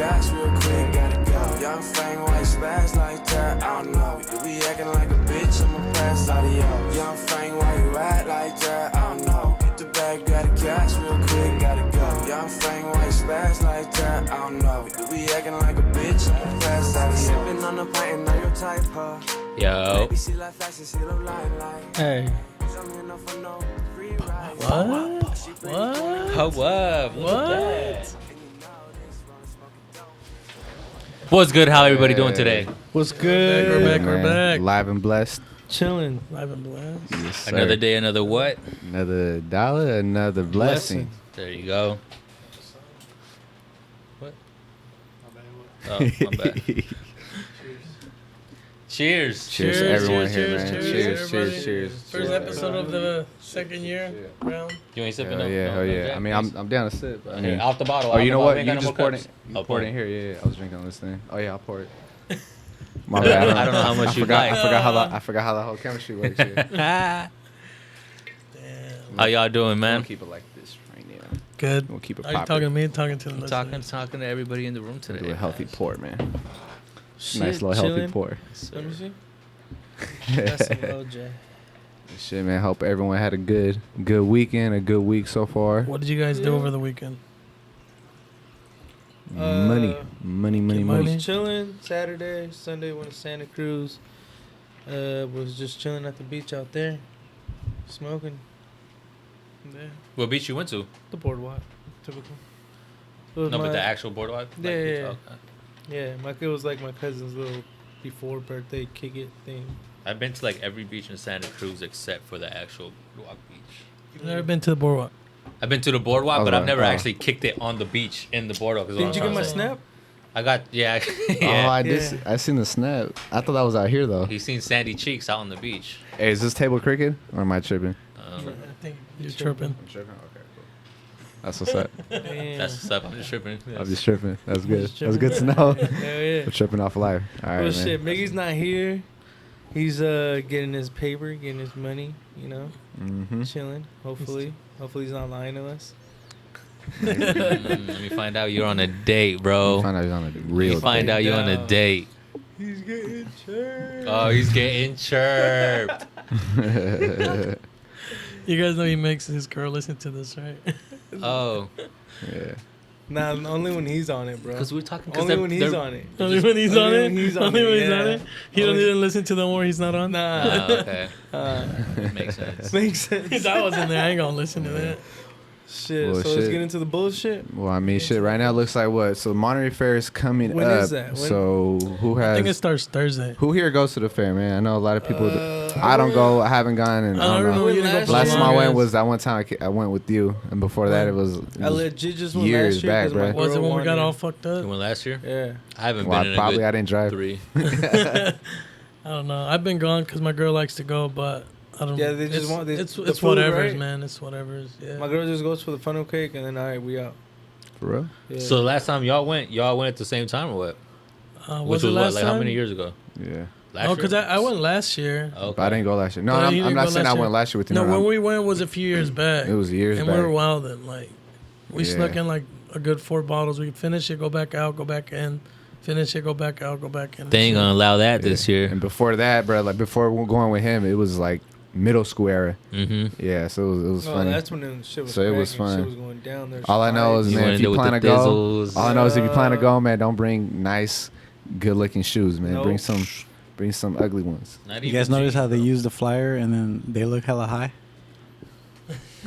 gas real quick, gotta go. Young Fang, white spaz like that, I don't know. You be acting like a bitch, I'ma pass out of yo. Young Fang, why you act like that, I don't know. Get the bag, gotta gas real quick, gotta go. Young Fang, white spaz like that, I don't know. You be acting like a bitch, I'ma pass out of yo. Sippin' on the pint and know your type, huh? Yo. Hey. What? What's good? How everybody doing today? What's good? We're back. Live and blessed. Chilling. Live and blessed. Yes, sir. Another day, another what? Another dollar, another blessing. There you go. What? Oh, my bad. Cheers. Cheers to everyone here, man. Cheers. First episode of the second year round. You ain't sipping Hell up? yeah, No, hell no, yeah. Jack? I mean, I'm down to sip. I mean, Off the bottle. oh, you know what? We ain't You got no just more poured it. cups. You Oh, poured pour it it. here. Yeah, I was drinking on this thing. Oh yeah, I'll pour it. My bad. I don't know how much you like. I forgot how the whole chemistry works here. Damn. How y'all doing, man? We'll keep it like this right now. Good. We'll keep it Are you popping. talking to me? Talking to the I'm listeners? talking to everybody in the room Do today. a healthy guys. pour, man. Shit, Nice little healthy chilling. pour. Let me see. That's some OJ. Shit, man. Hope everyone had a good weekend, a good week so far. What did you guys do over the weekend? Money. money. Chilling Saturday, Sunday went to Santa Cruz. Was just chilling at the beach out there, smoking. Yeah, What beach you went to? the boardwalk, typical. It was No, but my- the actual boardwalk? Yeah, Like, yeah, okay. yeah, it was like my cousin's little before birthday kick it thing. I've been to like every beach in Santa Cruz except for the actual boardwalk beach. I've never been to the boardwalk. I've been to the boardwalk, Oh, but I've right. never Oh. actually kicked it on the beach in the boardwalk. Is what Did I'm you trying get my to say. snap? I got, yeah. Oh, yeah. I did. Yeah. I seen the snap. I thought that was out here though. He's seen Sandy Cheeks out on the beach. Hey, is this table cricket or am I tripping? I think you're tripping. I'm tripping. Okay, cool. That's what's up. Damn. That's what's up. I'm just tripping. I'm just tripping. That's good. Just That's good to know. Hell yeah. I'm tripping off life. All right, Well, man. shit, Miggy's not here. He's getting his paper, getting his money, you know, Mm-hmm. chilling. Hopefully he's not lying to us. Let me find out you're on a date, bro. Find out he's on a Let real. me find out you're on a down. date. He's getting chirped. Oh, he's getting chirped. You guys know he makes his girl listen to this, right? Oh, Yeah. Nah, only when he's on it, bro. because we're talking. Only when he's on it. Only when he's on Only it. when he's on Only it, when he's on yeah. it. He don't Only- even listen to the one where he's not on. Nah. Okay, Uh, makes sense. makes sense. If I wasn't there, I ain't gonna listen to that. Shit. Well, So let's shit. get into the bullshit. Well, I mean, shit. Right now, it looks like what? So Monterey Fair is coming When up. is that? When? So who I think it has? starts Thursday. Who here goes to the fair, man? I know a lot of people. I I don't went- go. I haven't gone, and I don't know. you didn't go Last for Last the time I went longest. was that one time I went with you, and before that it was. I legit just went years last year back, 'cause my bruh. Was it girl when we got wanted- all fucked You up? went last year? Yeah. I haven't Well, been in a probably good I didn't drive. 3. I don't know. I've been gone because my girl likes to go, but I don't. Yeah, they just it's, want- It's the it's food, whatever's, right? man. It's whatever's. Yeah. My girl just goes for the funnel cake and then all right, we out. For real? Yeah. So the last time y'all went at the same time or what? Was Which it was last what? Like time? how many years ago? Yeah. Last Oh, because year? I went last year. Okay. But I didn't go last year. No, No, you I'm didn't not go saying last I year. went last year with you. No, No, when I'm- we went was a few years back. it was years and back. we were wilding. Like we Yeah. snuck in like a good 4 bottles. We could finish it, go back out, go back in, finish it, go back out, go back in. They ain't gonna allow that this year. And before that, bro, like before going with him, it was like middle school era. Mm-hmm. Yeah, so it was No, funny. that's when the shit was So it was cracking, fun. Shit was going down there. All I know is, You man, went if in you there with plan the to go, thizzles. all I know is if you plan to go, man, don't bring nice, good-looking shoes, man. Nope. Bring some ugly ones. Not You even guys notice cheap, how they bro. use the flyer and then they look hella high?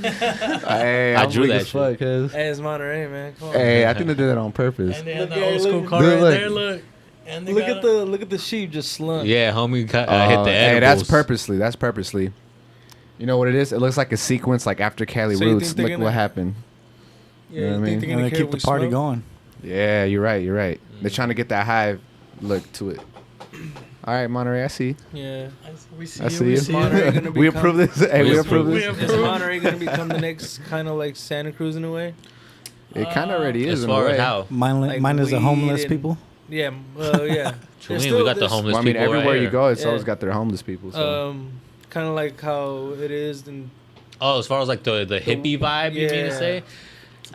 Hey, I I'm drew weak that as fuck, cuz. Hey, it's Monterey, man. Come on. Hey, I think they did that on purpose. And they had Look the at- old school look- car Dude, right look. there. Look. And they Look got at the sheep just slung. Yeah, homie hit the edibles. Hey, that's purposely. That's purposely. You know what it is? It looks like a sequence, like after Cali So you Roots. think they're Look gonna- what happened. Yeah, You know what I think mean? they're And gonna they care keep the we party smoke? going. Yeah, you're right. You're right. They're trying to get that hive look to it. All right, Monterey, I see. Yeah. We see I you. see We you. see Monterey you. gonna We become- approve this. Hey, we approve We this. approve. Is Monterey gonna become the next kind of like Santa Cruz in a way? It kind of already is As in a far way. as how? Like Mine is the weed homeless and- people. Yeah. Well, yeah. True, There's we still got the this, homeless Well, I mean, people everywhere right you here. go, it's Yeah. always got their homeless people. So. Kind of like how it is in. Oh, as far as like the hippie vibe, you mean to Yeah. say?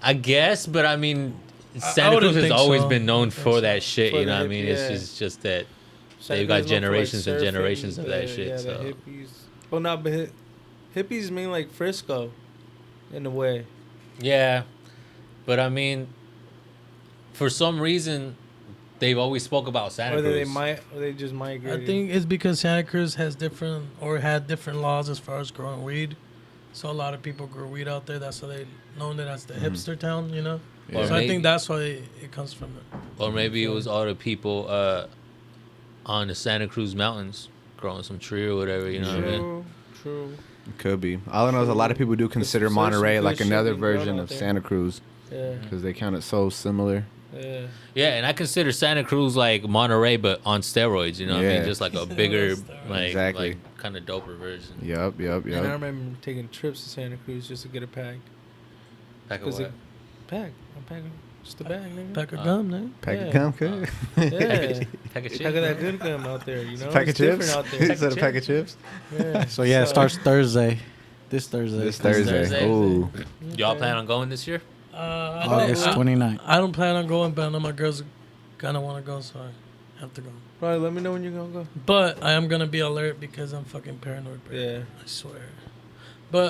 I guess, but I mean, Santa wouldn't Cruz has think always so. been known I think for so. that shit. For You know the what I mean? hip- It's yeah. just that Santa they've Cruz got is known for, like, generations and surfing, generations of that shit. Yeah, So the hippies. Well, not but hippies mean like Frisco, in a way. yeah, but I mean, for some reason, they've always spoke about Santa Whether Cruz. or they just migrated. I think it's because Santa Cruz has different or had different laws as far as growing weed. So a lot of people grow weed out there. That's why they known it as the hipster town, you know. Or So I maybe- think that's why it comes from it. Or maybe it was all the people on the Santa Cruz mountains growing some tree or whatever. You know what I mean? True. Could be. All I know is a lot of people do consider some Monterey good like shit another being grown version out of there. Santa Cruz Yeah. because they count it so similar. Yeah. Yeah, and I consider Santa Cruz like Monterey, but on steroids. You know what I Yeah. mean? Just like a bigger, Steroids. like, Exactly. like kind of doper version. Yep. And I remember taking trips to Santa Cruz just to get a pack. Pack of 'Cause what? it- Pack. I'm packing just a bag, nigga. Pack of gum, man. Pack Yeah. of gum, could. Yeah. Pack of shit. Pack of that good gum out there, you know? Pack of It's different chips. out there. Is that a pack of chips? Yeah. So yeah, it starts Thursday. This Thursday. This Thursday. Thursday. Ooh. Y'all plan on going this year? August I 29th. don't plan on going, but I know my girls gonna want to go, so I have to go. Probably let me know when you're gonna go. But I am gonna be alert because I'm fucking paranoid, bro. Yeah. I swear. But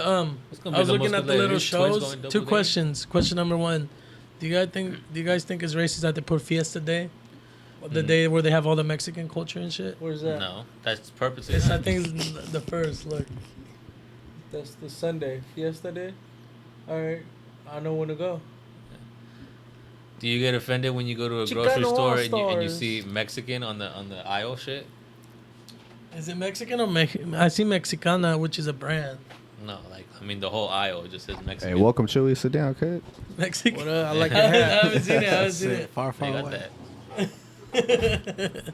It's gonna I be was the looking most at the little hilarious twins shows. going double 2 date. questions. Question number 1: Do you guys think it's racist that they put Fiesta Day, the day where they have all the Mexican culture and shit? Where's that? No, that's purposely. It's, I think it's the first. Look, That's the Sunday. Fiesta Day? Alright. I know when to go. Do you get offended when you go to a grocery Chicano store and you All-Stars. see Mexican on the aisle shit? is it Mexican or I see Mexicana, which is a brand. No, like I mean the whole aisle just says Mexican. Hey, welcome, Chewy. Sit down, cut. Mexican. What up? I like I your hat. haven't seen it. I haven't That's seen it. it. Far, They far got away. that.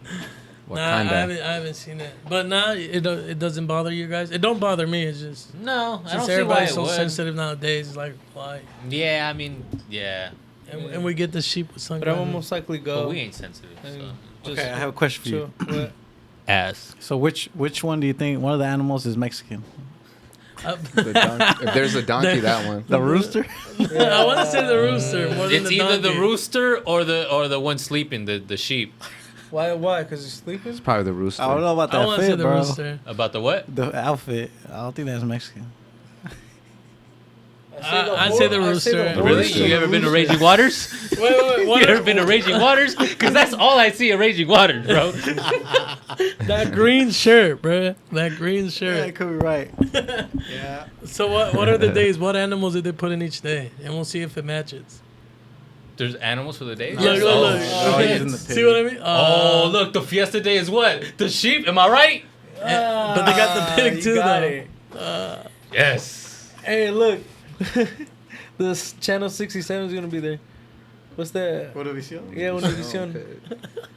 Nah, Wakanda. I haven't seen it. But nah, it doesn't bother you guys. It don't bother me. It's just No, I since don't see why everybody's it so would. sensitive nowadays. It's like why? Yeah, I mean, yeah, And we get the sheep with But I sunglasses. will most likely go. but we ain't sensitive. and So. just Okay, I have a question for you. chill. What? Ass. So which one do you think one of the animals is Mexican? The donkey. If there's a donkey, that one. The rooster? I want to say the rooster more than It's the either the donkey. rooster or the one sleeping, the sheep. Why? Why? Because he's sleeping? Probably the rooster. I don't know about I that want to say fit, the bro. rooster. About the what? The outfit. I don't think that's Mexican. I'd say the rooster. Really? You ever been to Raging Waters? Wait. You What ever been to Raging Waters? Because that's all I see at Raging Waters, bro. that green shirt, bro? That green Yeah, shirt. it could be right. Yeah. So what are the days? What animals did they put in each day? And we'll see if it matches. There's animals for the day? Look, look, look. Oh, Okay, he's in the see pig. what I mean? Oh, look, the Fiesta Day is what? The sheep, am I right? But they got the pig you too, got though. it. Yes. Hey, look. This channel 67 is gonna be there. What's that? Univision? Yeah, Univision.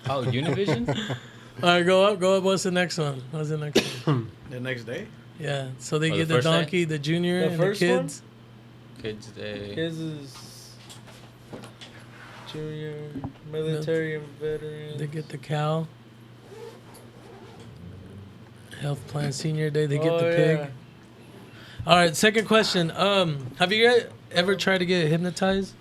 Oh, Univision? All right, go up. What's the next one? What's the next one? The next day? Yeah, so they Oh, get the the first day? donkey, the junior, The and the first one? kids. Kids Day. His is junior, military, and veterans. They get the cow. Health plan senior day. They get Oh, the pig. yeah. All right, second question. Have you guys ever tried to get hypnotized?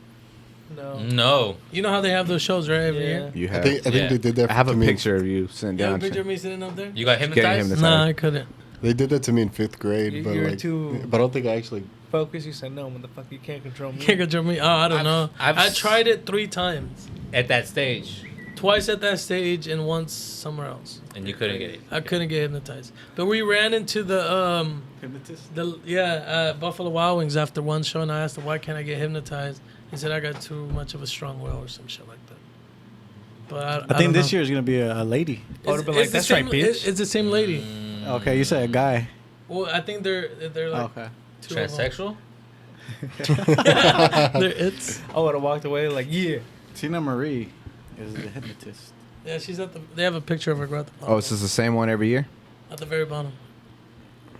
No. No. You know how they have those shows, right? Every Yeah. year. You I have. think Yeah. they did that. I have to a me. picture of you sitting You have down. a picture of me sitting up there? You got Getting hypnotized? hypnotized. Nah, I couldn't. They did that to me in 5th grade, You- but you were like, too- but I don't think I actually. Focus. You said no, motherfucker. You can't control me. Can't control me. Oh, I don't I've- know. I've I s- tried it 3 times. At that stage. Twice at that stage and once somewhere else. And you couldn't get it. I couldn't get hypnotized. But we ran into the Hypnotist? Buffalo Wild Wings after one show, and I asked him why can't I get hypnotized. He said I got too much of a strong will or some shit like that. But I I think don't this know. year is going to be a lady. I would've been like, the "That's same, right, bitch." It's the same lady. Okay, you said a guy. Well, I think they're like Okay. 2 of 'em. Transsexual? It's I would have walked away like, yeah. Tina Marie is the hypnotist. yeah. She's at the. They have a picture of her at the bottom. Oh, it's just the same one every year? At the very bottom.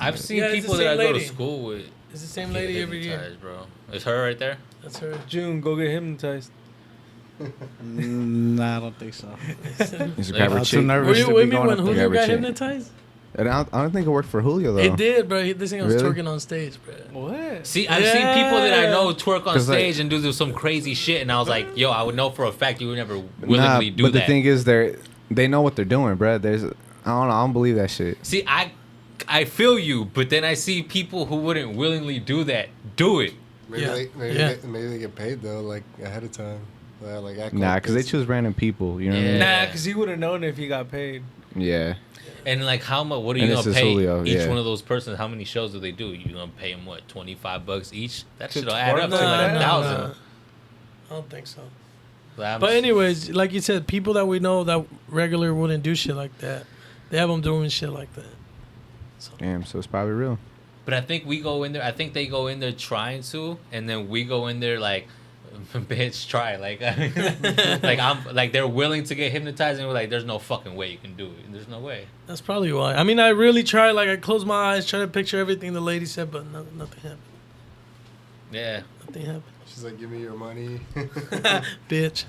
I've seen Yeah, it's the people that I same go to lady. school with. It's the same get lady every year. hypnotized, bro. Is her right there? That's her. June, go get hypnotized. Nah, I don't think so. He's a Like, grab her I'm too cheek. nervous Were you to with be me going when up there. Julio Every got chick. hypnotized? And I don't think it worked for Julio though. It did, bro. This thing was Really? twerking on stage, bro. What? See, I've seen people that I know Yeah. twerk on 'Cause, like- stage and do some crazy shit, and I was like, yo, I would know for a fact you would never willingly do but that. the thing is, they know what they're doing, bro. I don't know. I don't believe that shit. See, I feel you, but then I see people who wouldn't willingly do that do it. Maybe Yeah. they maybe, Yeah. maybe they get paid though, like ahead of time. Like act Nah, like because they this. choose random people. You know what I mean? Yeah. Nah, because he would have known if he got paid. Yeah. And like, how much? What are you And gonna this is pay Julio, each yeah. one of those persons? How many shows do they do? You gonna pay them what, $25 each? That To shit'll add twerk up to like like that? 1,000. I don't think so. But But anyways, like you said, people that we know that regular wouldn't do shit like that, they have them doing shit like that. Damn. So it's probably real. But I think we go in there. I think they go in there trying to, and then we go in there like, bitch, try. Like, like they're willing to get hypnotized, and we're like, there's no fucking way you can do it. There's no way. That's probably why. I mean, I really tried. Like, I closed my eyes, tried to picture everything the lady said, but nothing happened. Yeah. Nothing happened. She's like, give me your money. Bitch.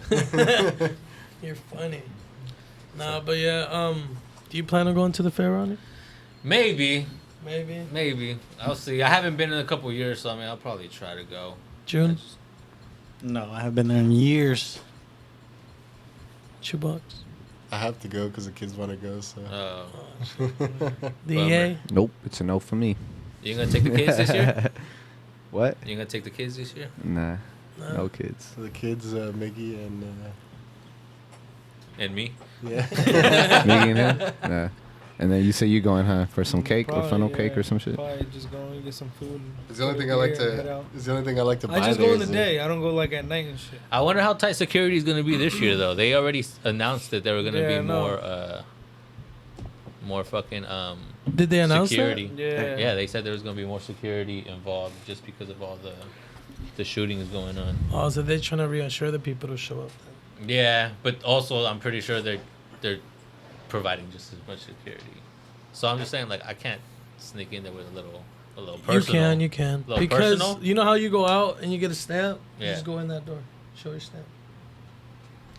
You're funny. Nah, but yeah. Do you plan on going to the fair, Ronnie? Maybe. Maybe I'll see. I haven't been in a couple years, so I mean, I'll probably try to go. June. No, I have been there in years. $2. I have to go because the kids want to go. So The Bummer. EA. Nope. It's a no for me. You gonna take the kids this year? What? You gonna take the kids this year? Nah. No. No kids. the kids, Mickey and And me? yeah. Me and him? Nah. And then you say you going, huh? For some cake or Probably, funnel yeah. cake or some shit? Probably just go and get some food. It's the only thing I like to. It's the only thing I like to buy. I just there go in the is day. I don't go like at night and shit. I wonder how tight security is gonna be this year, though. They already announced that there were gonna Yeah, be no. more fucking Did they announce security. Yeah. Yeah, they said there was gonna be more security involved just because of all the shootings going on. that? Oh, so they're trying to reassure the people to show up. Then. Yeah, but also I'm pretty sure they're providing just as much security. So I'm just saying, like, I can't sneak in there with a little personal. You can. Little Because personal? you know how you go out and you get a stamp? You Yeah. just go in that door. Show your stamp.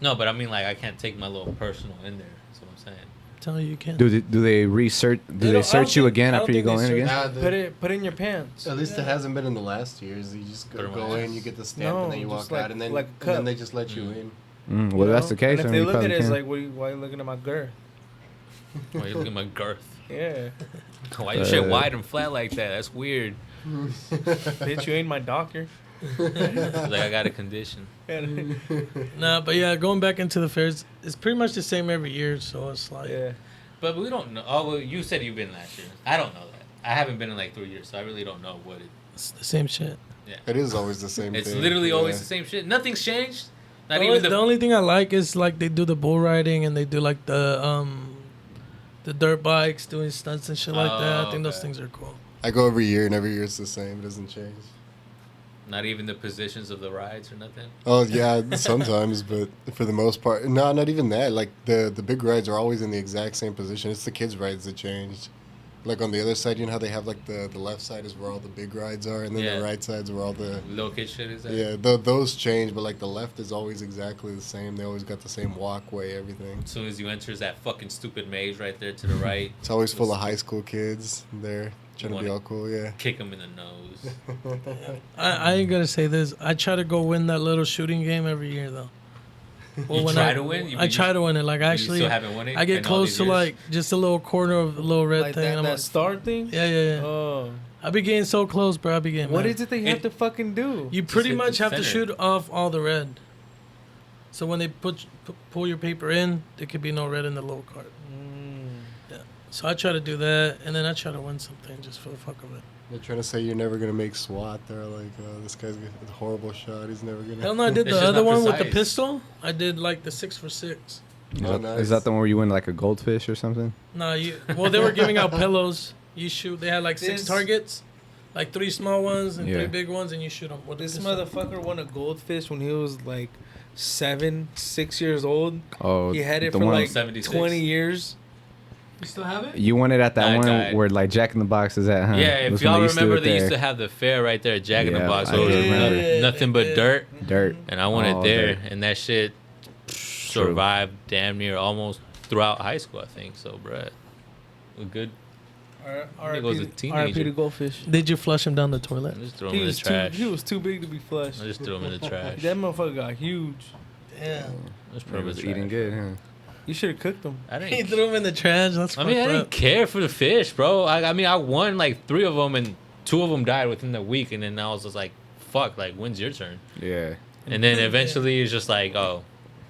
No, but I mean, like, I can't take my little personal in there. That's what I'm saying. I'm telling you, you can. Do they research? Do They they don't- I search don't you think- again I don't after you think go they in search- again? Put it in your pants. At least it hasn't been in the last years. You just Put 'em go on. in, you get the stamp, No, and then you just walk like- out, and then like a and then cup. they just let you Mm. in. Well, You that's know? the case. And if then they you look at probably it, it's can. like, why are you looking at my girth? Why you look at my girth? Yeah. Why your shit wide and flat like that? That's weird. Bitch, you ain't my doctor. It's like I got a condition. Nah, but yeah, going back into the fairs, it's pretty much the same every year. So it's like, Yeah. But we don't know. Oh, well, you said you've been last year. I don't know that. I haven't been in like 3 years, so I really don't know what it. it's the same shit. It is always the same It's thing. literally yeah. always the same shit. Nothing's changed. Not The even only, the. the only thing I like is like they do the bull riding and they do like the dirt bikes doing stunts and shit like that. I think those okay. things are cool. I go every year, and every year it's the same. It doesn't change. Not even the positions of the rides or nothing. Oh yeah, sometimes, but for the most part, no, not even that. Like the big rides are always in the exact same position. It's the kids' rides that changed. Like on the other side, you know how they have like the left side is where all the big rides are, and then Yeah. the right side's where all the Little kid shit is that? yeah those change. But like the left is always exactly the same. They always got the same walkway, everything. As soon as you enter that fucking stupid maze right there to the right, It's always full of high school kids there trying to be wanna- all cool. Yeah. kick them in the nose. I ain't gonna say this. I try to go win that little shooting game every year though. Well, You when try I, to win? You I mean try you- to win it. Like You actually, still haven't won it I get in all close these to years? like just a little corner of the little red Like thing. that, and I'm that like, star thing? yeah. Oh. I be getting so close, bro. I be getting. What mad. is it they have It- to fucking do? You Just pretty hit the much have to center. shoot off all the red. So when they pull your paper in, there could be no red in the little card. Yeah. So I try to do that, and then I try to win something just for the fuck of it. They're trying to say you're never gonna make SWAT. They're like, this guy's got a horrible shot. He's never gonna. Hell no, I did It's the just other not one with the precise. pistol. I did like the 6 for 6. Oh, Is nice. that the one where you win like a goldfish or something? Nah, well they were giving out pillows. You shoot. They had like 6 This- targets, like 3 small ones and Yeah. 3 big ones, and you shoot them. With This the pistol. motherfucker won a goldfish when he was like 6 years old. Oh, He had it the for one- like 76. 20 years. You still have it? You won it at that I one died. where like Jack in the Box is at, huh? Yeah, Was if when y'all they used to do remember, it they used there. to have the fair right there at Jack in the Yeah, Box. I Where it was remember. nothing but dirt, Dirt. and I won Oh, it there, dirt. and that shit survived damn near almost throughout high school, I think. So, bruh, a good He was a RIP teenager. to Goldfish. Did you flush him down the toilet? I just threw him in the trash. He was too big to be flushed. I just threw him in the trash. That motherfucker got huge. Yeah. Just He threw him in was the eating trash. good, huh? You should have cooked him. I He didn't. threw him in the trash. That's I mean, I fucked didn't up. care for the fish, bro. I mean, I won like 3 of them, and 2 of them died within the week, and then I was just like, "Fuck!" Like, when's your turn? Yeah. And then eventually it's just like, oh,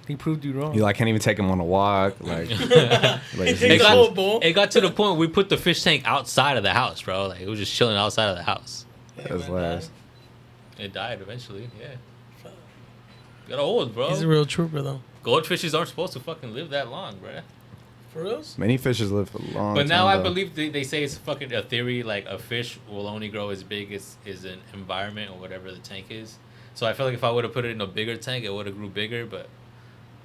He proved you wrong. You like can't even take him on a walk. Like, like He it the whole got, bowl. it got to the point we put the fish tank outside of the house, bro. Like, it was just chilling outside of the house. that's last. It died eventually. Yeah. Got old, bro. He's a real trooper, though. Goldfishes aren't supposed to fucking live that long, bro. For real? Many fishes live for a long But time. now I though. believe they say it's fucking a theory, like a fish will only grow as big as an environment or whatever the tank is. So I feel like if I would have put it in a bigger tank, it would have grew bigger, but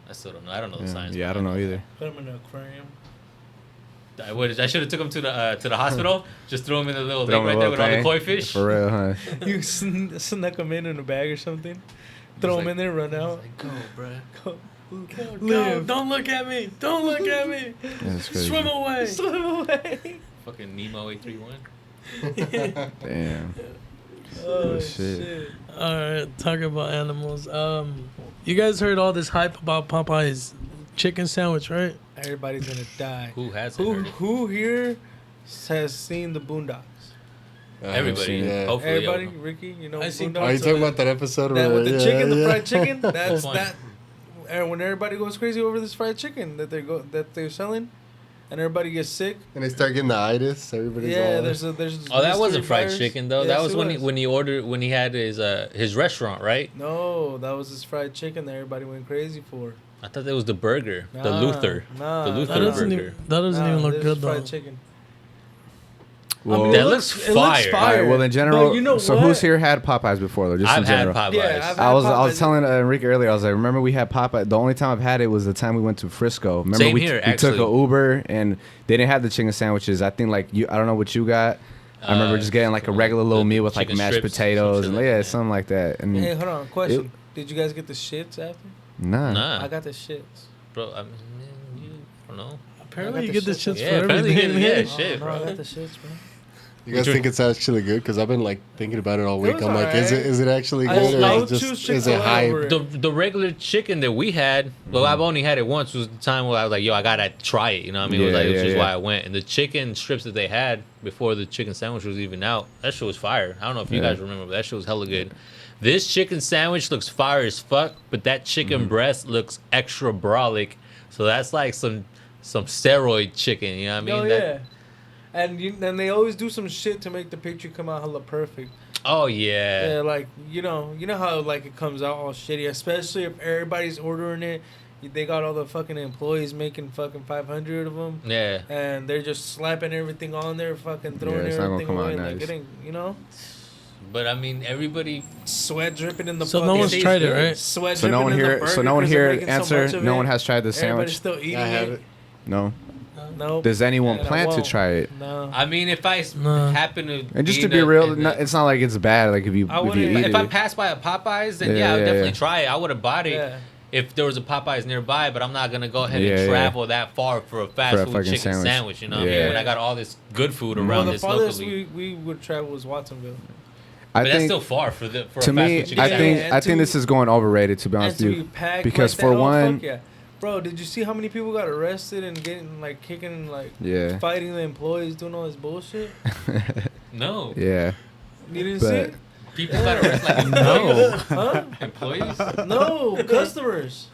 I still don't know. I don't know the science. Yeah, I don't know either. Put him in an aquarium. I should have took him to the hospital. Just threw him in the little Throw lake him right a there with little all the thing. koi fish. For real, huh? You snuck him in a bag or something. Throw him like- in there, run out. Like, go, bro. Go. No, don't look at me. Don't look at me. That's crazy. Swim away. Swim away. Fucking Nemo 831. Damn. Oh, shit. shit. All right, talking about animals. You guys heard all this hype about Popeye's chicken sandwich, right? Everybody's gonna die. Who hasn't heard it? Who here has seen the Boondocks? Everybody. Yeah. Hopefully, Everybody, y'all know. Ricky, you know I seen Boondocks? Are you talking about that episode That where with the chicken, the yeah. fried chicken? That's Which one? that. And when everybody goes crazy over this fried chicken that they're selling, and everybody gets sick. And they start getting the itis. Everybody's Yeah, all there's Oh, that mystery wasn't fried virus. chicken though. Yes, That was it when he had his restaurant, right? No, that was this fried chicken that everybody went crazy for. I thought that was the burger, the Nah, Luther, nah, the nah, Luther That doesn't burger. even, that doesn't even look this good is though. fried chicken. Well, That looks it looks fire. all right, well, in general, But you know so what? who's here had Popeyes before, though? Just I've in had general. Popeyes. Yeah, I've had I was Popeyes. telling Enrique earlier. I was like, remember we had Popeye. The only time I've had it was the time we went to Frisco. Remember Same we, here, we took actually. an Uber and they didn't have the chicken sandwiches. I think like I don't know what you got. I remember just getting like a regular little the meal with like chicken mashed strips, potatoes some shit and like yeah, that. something like that. And Hey, hold on, question. Did you guys get the shits after? nah. Nah, I got the shits. bro. I mean, you I don't know. Apparently, I you got get the the shit. shits Yeah, for apparently you everything. get- man. yeah, shit, no, bro. I got the shits, bro. You guys think it's actually good? Because I've been like thinking about it all week. was I'm like, is alright. it actually I good or would is choose it just is Chick-fil-A it hype? over it. The regular chicken that we had, well, I've only had it once. Was the time where I was like, yo, I gotta try it. You know what I mean? It was Yeah, like, yeah, which is yeah. why I went. And the chicken strips that they had before the chicken sandwich was even out, that shit was fire. I don't know if you Yeah. guys remember, but that shit was hella good. This chicken sandwich looks fire as fuck, but that chicken breast looks extra brolic. So that's like some steroid chicken. You know what I mean? Oh That- yeah. And they always do some shit to make the picture come out hella perfect. Oh yeah. Yeah, like you know how like it comes out all shitty, especially if everybody's ordering it. They got all the fucking employees making fucking 500 of them, Yeah. and they're just slapping everything on there, fucking throwing it's not gonna everything come out away. Like nice. it ain't, you know, But I mean, everybody. sweat dripping in the. So no fucking one's tried it, right? Sweat So no dripping one in the here. burger So no one 'cause they're here making so answer. much of No it. one has tried the Everybody's sandwich. still eating I have it. it. No. Nope. Does anyone And I plan to won't. try it? No. I mean, if I Nah. happen to. And just be to in be a- real, in a- it's not like it's bad. Like if you I if you wouldn't- eat If I it. passed by a Popeyes, then Yeah, I would yeah, definitely yeah. try it. I would have bought it Yeah. if there was a Popeyes nearby, but I'm not gonna go ahead Yeah, and yeah. travel that far for a fast For a food fucking chicken sandwich. sandwich. You know what I Yeah. mean? When I got all this good food Well, around the this farthest locally. we would travel was Watsonville. I But that's think still far for to a fast me, food chicken I sandwich. think and I think to- this is going overrated. To be And honest to with be you, packed because like for that, oh, one, fuck yeah. Bro, did you see how many people got arrested and getting like kicking like yeah, fighting the employees doing all this bullshit? No. yeah. You didn't But- see it? People got arrested like employees. Huh? Employees? No, customers.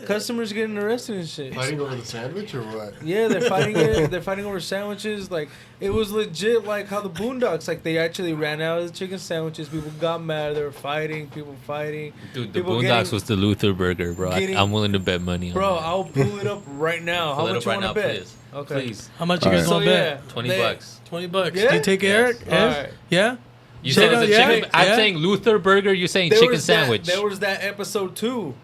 Customers getting arrested and shit. Fighting over the sandwich or what? Yeah, they're fighting it. They're fighting over sandwiches. Like it was legit, like how the Boondocks. Like they actually ran out of the chicken sandwiches. People got mad. They were fighting. People fighting. Dude, the People Boondocks getting- was the Luther burger, bro. getting- I'm willing to bet money on Bro, that. I'll pull it up right now. How Pull it much up you right want now, to bet? please. Okay. Please. How much you All guys right. want to bet? 20 they- bucks. $20. Yeah? Do you take it, Eric? Yes. Yeah? Alright. Yeah? You said it's a Yeah, chicken. I'm yeah. saying Luther burger. You're saying chicken sandwich. There was that episode 2.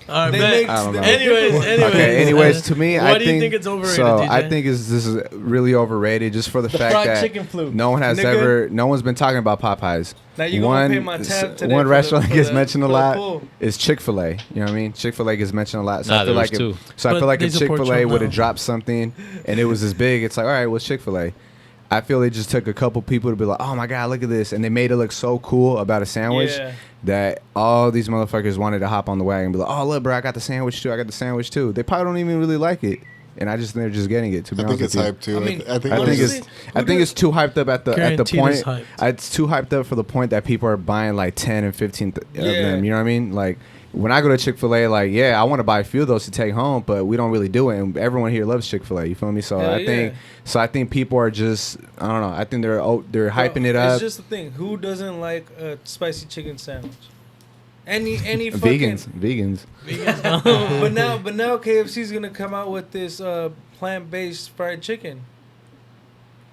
All right, They bet. make- I don't know. Anyways, Okay. Anyways, to me, why I do you think it's overrated, So DJ? I think this is really overrated, just for the fact fried that chicken flu. no one has Nigga. no one's been talking about Popeyes. Now you gonna pay my tab today one for restaurant the- that gets for the- mentioned a for the lot pool. is Chick-fil-A. You know what I mean? Chick-fil-A gets mentioned a lot. So Nah, I feel there was like two. so I But feel like they if support Chick-fil-A Trump would have now. dropped something and it was as big, it's like, all right, what's Chick-fil-A? I feel they just took a couple people to be like, oh my god, look at this, and they made it look so cool about a sandwich Yeah. that all these motherfuckers wanted to hop on the wagon and be like, oh look, bro, I got the sandwich too. I got the sandwich too. They probably don't even really like it, and they're just getting it. To be I honest think it's with you. hype too. I mean, I think I think honestly, it's it's too hyped up at the Guaranteed point. it's hyped. It's too hyped up for the point that people are buying like 10 and 15 of Yeah. them. You know what I mean? Like when I go to Chick-fil-A, like yeah, I want to buy a few of those to take home, but we don't really do it. And everyone here loves Chick-fil-A. You feel me? So Hell I think people are just I don't know. I think they're hyping it up. It's just the thing. Who doesn't like a spicy chicken sandwich? Any fucking Vegans. but now KFC's gonna come out with this plant-based fried chicken.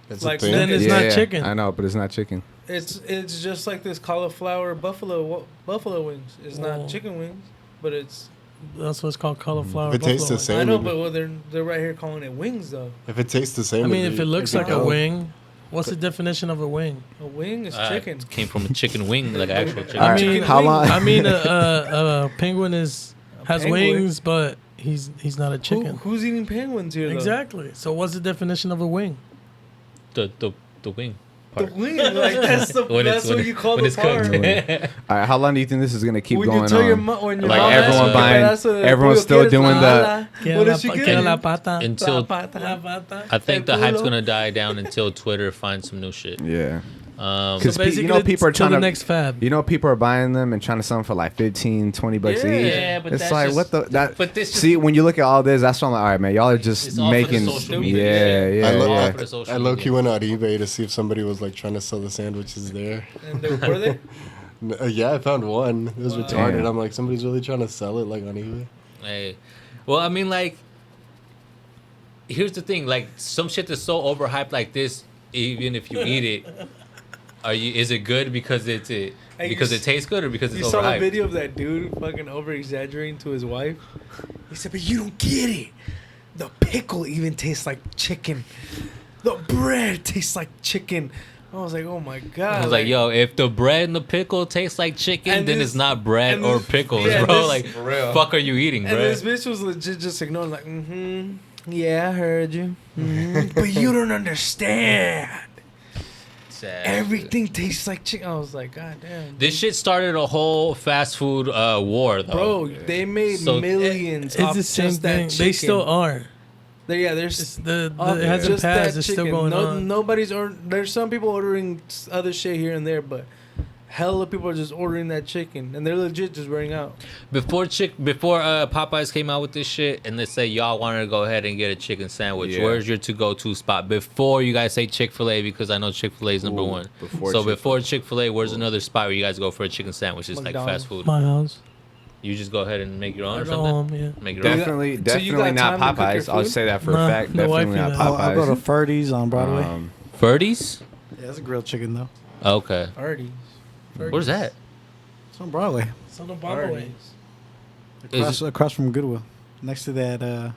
it's like, a thing. then it's not chicken. I know, but it's not chicken. It's just like this cauliflower buffalo wings. It's Oh. not chicken wings, but it's. That's what's called cauliflower. It tastes the buffalo. same. I know, it'd be- but well, they're right here calling it wings though. If it tastes the same, I mean, it'd if be- it looks it'd like be a dope. wing, what's the definition of a wing? A wing is chicken. It came from a chicken wing, like actual chicken. All I right, mean, how long? I mean, a penguin has penguin? wings, but he's not a chicken. Who's eating penguins here? Though? Exactly. So what's the definition of a wing? The wing The part. wing, like that's the When that's it's- what you call when the it's part. cooked. All right, how long do you think this is gonna keep When going you tell your on? when your Like, mom everyone asks you, buying- "Pedazo de everyone's pollo still quieres doing la the- ala?" What is she Quiero getting? la pata. Until La pata. pata. I think the El hype's culo. gonna die down until Twitter finds some new shit. Yeah. Because So basically, you know, people are it's till trying the to next fab. You know, people are buying them and trying to sell them for like 15, 20 bucks Yeah. each. Yeah, but it's that's like just- what the that. but this just- see, when you look at all this, that's why I'm like, all right, man, y'all are just It's all for the making. social Yeah, media. yeah, I, all yeah. for the social I low-key media. went on eBay to see if somebody was like trying to sell the sandwiches there. And were they? Yeah, I found one. It was Wow. retarded. Damn. I'm like, somebody's really trying to sell it like on eBay. Hey, well, I mean, like, here's the thing: like, some shit that's so overhyped like this, even if you eat it, is it good because Hey, because you it tastes good or because You it's saw a overhyped? video of that dude fucking over exaggerating to his wife. He said, "But you don't get it. The pickle even tastes like chicken. The bread tastes like chicken." I was like, "Oh my god!" I was like, yo, if the bread and the pickle taste like chicken, And then this- it's not bread and or this- pickles, yeah, bro. this- Like, For real. fuck are you eating, And bro? this bitch was legit just ignoring, like, yeah, I heard you. But you don't understand. Everything tastes like chicken. I was like, God damn. This shit started a whole fast food war, though. Bro, they made So- millions It's off the same just that thing. chicken. They still are. Yeah, It's there's it off hasn't just that passed. It's still chicken. going on. Nobody's there's some people ordering other shit here and there, but hella people are just ordering that chicken, and they're legit just running out. Before Popeyes came out with this shit, and they say y'all wanted to go ahead and get a chicken sandwich. Yeah. Where's your to-go-to spot? Before you guys say Chick-fil-A, because I know Chick-fil-A is number Ooh, one. before So before Chick-fil-A, where's another spot where you guys go for a chicken sandwich? It's like McDonald's. fast food. My house. You just go ahead and make your own I or go something. home, yeah. Make your own. Definitely, So you definitely got not time to cook your Popeyes. I'll food? say that for Nah, a fact. the Definitely wifey not does. Popeyes. I'll go to Ferdy's on Broadway. Ferdy's? Yeah, that's a grilled chicken though. Okay. Already. Where's that? It's on Broadway. It's on the Broadway. Across from Goodwill. Next to that,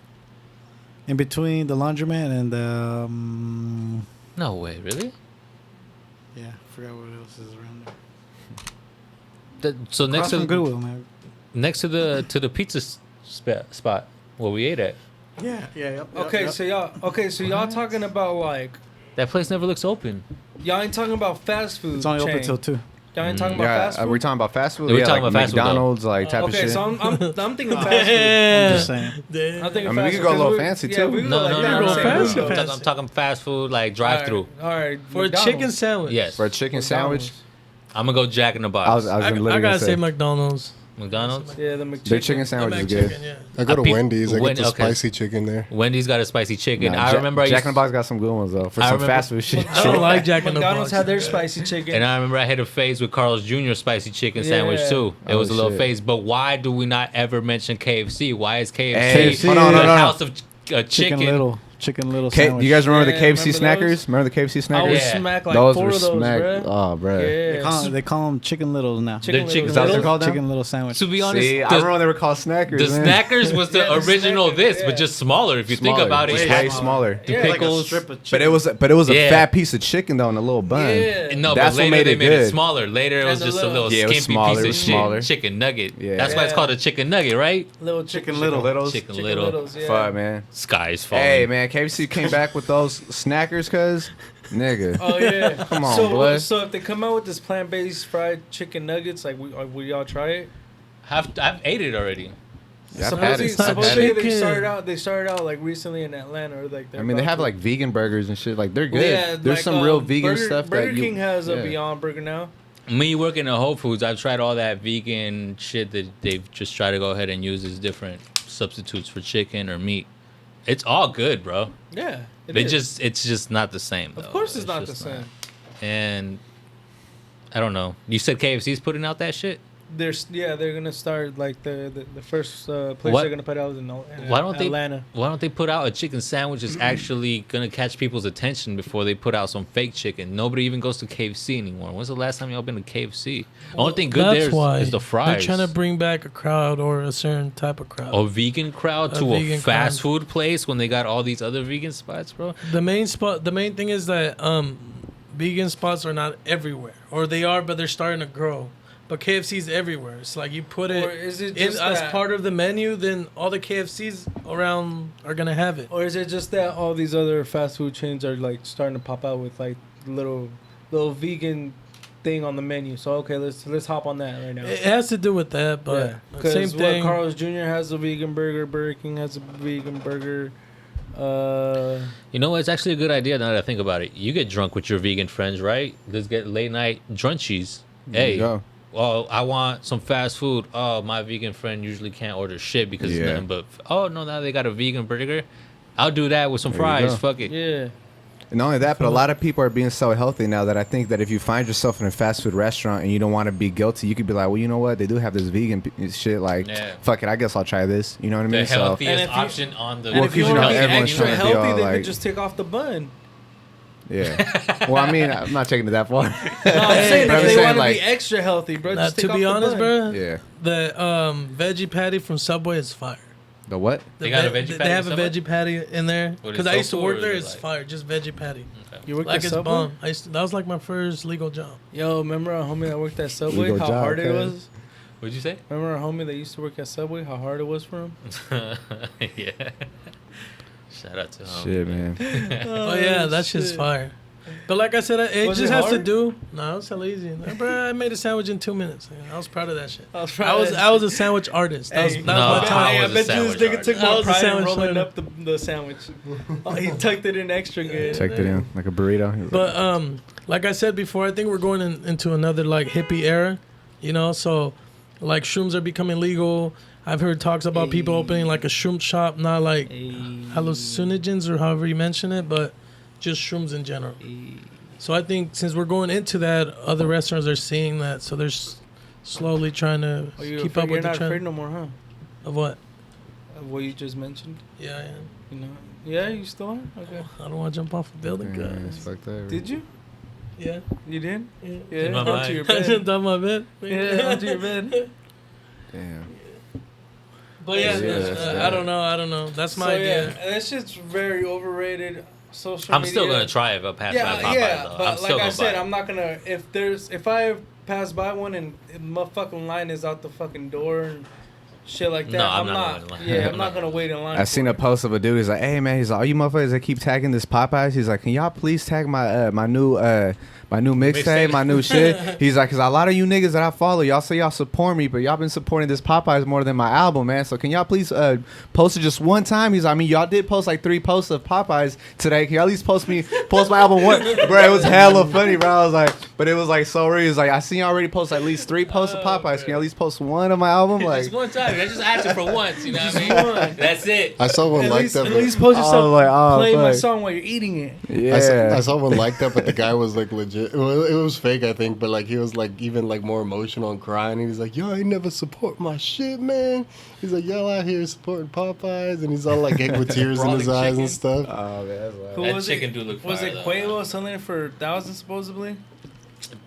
in between the laundromat and the, No way, really? yeah, I forgot what else is around there. So next Across from to Goodwill, man. next to the pizza spot where we ate at. Yeah, yeah. Okay, so y'all talking about like That place never looks open. y'all ain't talking about fast food. it's only open chain. till 2. Y'all ain't talking about Yeah, fast are food. we talking about fast food? We're Yeah, talking like about fast food, though. McDonald's, like type of Okay, shit. so I'm thinking fast I'm Yeah. just saying. Damn. I'm thinking I mean, fast we could food, go a 'cause little we- fancy, yeah, too. we could No, go no, like no, that. no, Go no, Same fast, thing. fast. I'm talking fast food, like drive-through. All right. For a McDonald's. chicken sandwich. Yes. For a chicken McDonald's. sandwich, I'm gonna go Jack in the Box. I was I literally gotta say say McDonald's. McDonald's. Yeah, the McChicken. their chicken sandwich is good. Yeah. I go to I peep- Wendy's. I get the okay. spicy chicken there. Wendy's got a spicy chicken. Nah, I remember I Jack used in the Box got some good ones though. For I some remember- fast food shit. I don't like Jack in the McDonald's Box. had their spicy chicken. and I remember I had a phase with Carl's Jr. spicy chicken sandwich Yeah. too. It Oh, was a little shit. phase. But why do we not ever mention KFC? Why is KFC Hey, the hold on, house of chicken? Little. chicken little Do sandwich. you guys remember the Yeah, KFC remember those? snackers? Remember the KFC I snackers? would Yeah. smack like those 4 were of those, smacked. bro. Oh, bro. Yeah. They call them chicken littles now. They're chicken Is that what they're littles? called now? Chicken little sandwich. To be honest, See, I the, remember when they were called snackers. the man. Snackers was the Yeah, the original Snackers, this, yeah. but just smaller. If you think Smaller. about it, way it had smaller. the Yeah. pickles. But it was a Yeah. fat piece of chicken though in a little bun. Yeah. No, That's but what later made they it made it good. smaller. Later it was And just the a little Yeah, it was skimpy smaller, it piece was of smaller. shit. Chicken nugget. Yeah. That's why it's Yeah. called a chicken nugget, right? Little Chicken littles. Chicken Chicken little. littles, yeah. Fuck, man. Sky's falling. Hey, man, KFC came back with those snackers, cuz. Nigga. Oh yeah. Come on, so, blood. So if they come out with this plant-based fried chicken nuggets, like, will y'all try it? I've ate it already. Yeah, I've had Supposedly, it. I've had supposedly it. they started out like recently in Atlanta, or like. I mean, they have like vegan burgers and shit. Like, they're good. Yeah, There's like, some real vegan Burger, stuff Burger that you. King has a yeah. Beyond Burger now. Me working at Whole Foods, I've tried all that vegan shit that they've just tried to go ahead and use as different substitutes for chicken or meat. It's all good, bro. Yeah, It's just not the same. Of though. course, it's not the just same. And I don't know. You said KFC's putting out that shit. They're gonna start like the first place What? they're gonna put out in Why don't they? Atlanta. Why don't they put out a chicken sandwich that's actually gonna catch people's attention before they put out some fake chicken? Nobody even goes to KFC anymore. When's the last time y'all been to KFC? Only thing good That's why there is the fries. they're trying to bring back a crowd or a certain type of crowd. a vegan crowd A to a vegan fast crowd. food place when they got all these other vegan spots, bro. The main thing is that vegan spots are not everywhere, or they are, but they're starting to grow. But KFC's everywhere. It's like you put it, Or is it in just as that- part of the menu, then all the KFCs around are gonna have it. Or is it just that all these other fast food chains are like starting to pop out with like little vegan thing on the menu? So okay, let's hop on that right now. It has to do with that, but Because same thing. Carl's Jr. has a vegan burger, Burger King has a vegan burger. You know what? It's actually a good idea now that I think about it. You get drunk with your vegan friends, right? Let's get late night drunchies. There you Hey, go. well, I want some fast food. Oh, my vegan friend usually can't order shit because it's Yeah. nothing but. Oh no, now they got a vegan burger. I'll do that with some There you fries. go. Fuck it. Yeah. And not only that, but a lot of people are being so healthy now that I think that if you find yourself in a fast food restaurant and you don't want to be guilty, you could be like, well, you know what? They do have this vegan shit. Like, Yeah. fuck it. I guess I'll try this. You know what I The mean? So, And healthiest if you- option on the. And Well, if you 'cause you want know to be everyone's extra trying to be healthy, all they like- could just take off the bun. yeah. Well, I mean, I'm not taking it that far. No, I'm saying But if I'm they saying, want to like- be extra healthy, bro. Just to take be off the honest, bun. bro, Yeah. the veggie patty from Subway is fire. The what? They got a veggie They patty have in a Subway? veggie patty in there What, because it's I used to tofu, work or there. is it It's like- fire, just veggie patty. You worked Like at it's Subway? bomb. That was like my first legal job. Yo, remember our homie that worked at Subway? Legal How job, hard it cuz. was? What'd you say? Remember our homie that used to work at Subway? How hard it was for him? Yeah. Shout out to him. Shit, man. Oh yeah, that shit's shit. fire. But like I said, it Was just it has to hard? do. No, it's hella easy. Bro, I made a sandwich in 2 minutes. I was proud of that shit. I was I was a sandwich artist. That was, Hey, that No, was my I time. was a bet you this sandwich nigga artist. took I my was a pride in sandwich rolling artist. up the sandwich. Oh, he tucked it in extra good. Checked it in like a burrito. But like I said before, I think we're going into another like hippie era. You know, so like shrooms are becoming legal. I've heard talks about people opening like a shroom shop, not like hallucinogens or however you mention it, but just shrooms in general. So I think since we're going into that, other restaurants are seeing that, so they're slowly trying to Oh, you're keep afraid, up you're with the not afraid trend no more, huh? of what? Of what you just mentioned. Yeah, I am. You know. Yeah, you still are. Okay. I don't want to jump off a building, Yeah, guys. fuck that. Did you? Yeah. You did? Yeah. Yeah. In my Onto mind. your I bed. jumped on my bed. Yeah, onto your bed. Damn. But yeah, Yeah, that's I don't know. That's my idea. Yeah, that shit's very overrated. Social I'm media. still gonna try it if I pass by Popeyes. Yeah, though. but I'm still like I gonna said, buy it. I'm not gonna. If I pass by one and the motherfucking line is out the fucking door and shit like that, No, I'm I'm not not. waiting in line. Yeah, I'm I'm not gonna wait in line. I seen a post of a dude. He's like, "Hey man," he's like, "All you motherfuckers that keep tagging this Popeyes," he's like, "Can y'all please tag my my new mixtape, Mixtape. my new shit?" He's like, "Cause a lot of you niggas that I follow, y'all say y'all support me, but y'all been supporting this Popeyes more than my album, man. So can y'all please post it just one time?" He's like, "I mean, y'all did post like 3 posts of Popeyes today. Can y'all at least post my album one?" Bro, it was hella funny, bro. I was like, but it was like so real. He's like, "I seen y'all already post at least 3 posts of Popeyes. Can y'all at least post one of my album?" Like, Just one time. I just asked it for once. You know what I mean? That's it. I saw one like that. At but- least post I yourself was like, oh, playing my fuck. song while you're eating it. yeah. I saw one like that, but the guy was like legit. shit. Well, it was fake, I think, but like he was like even like more emotional and crying. And he's like, "Yo, I never support my shit, man." He's like, "Y'all out here supporting Popeyes," and he's all like with tears in his eyes and stuff. Oh man, that's Who wild. That was chicken it? do look Was fire, it though, Quavo man. selling it for thousands supposedly?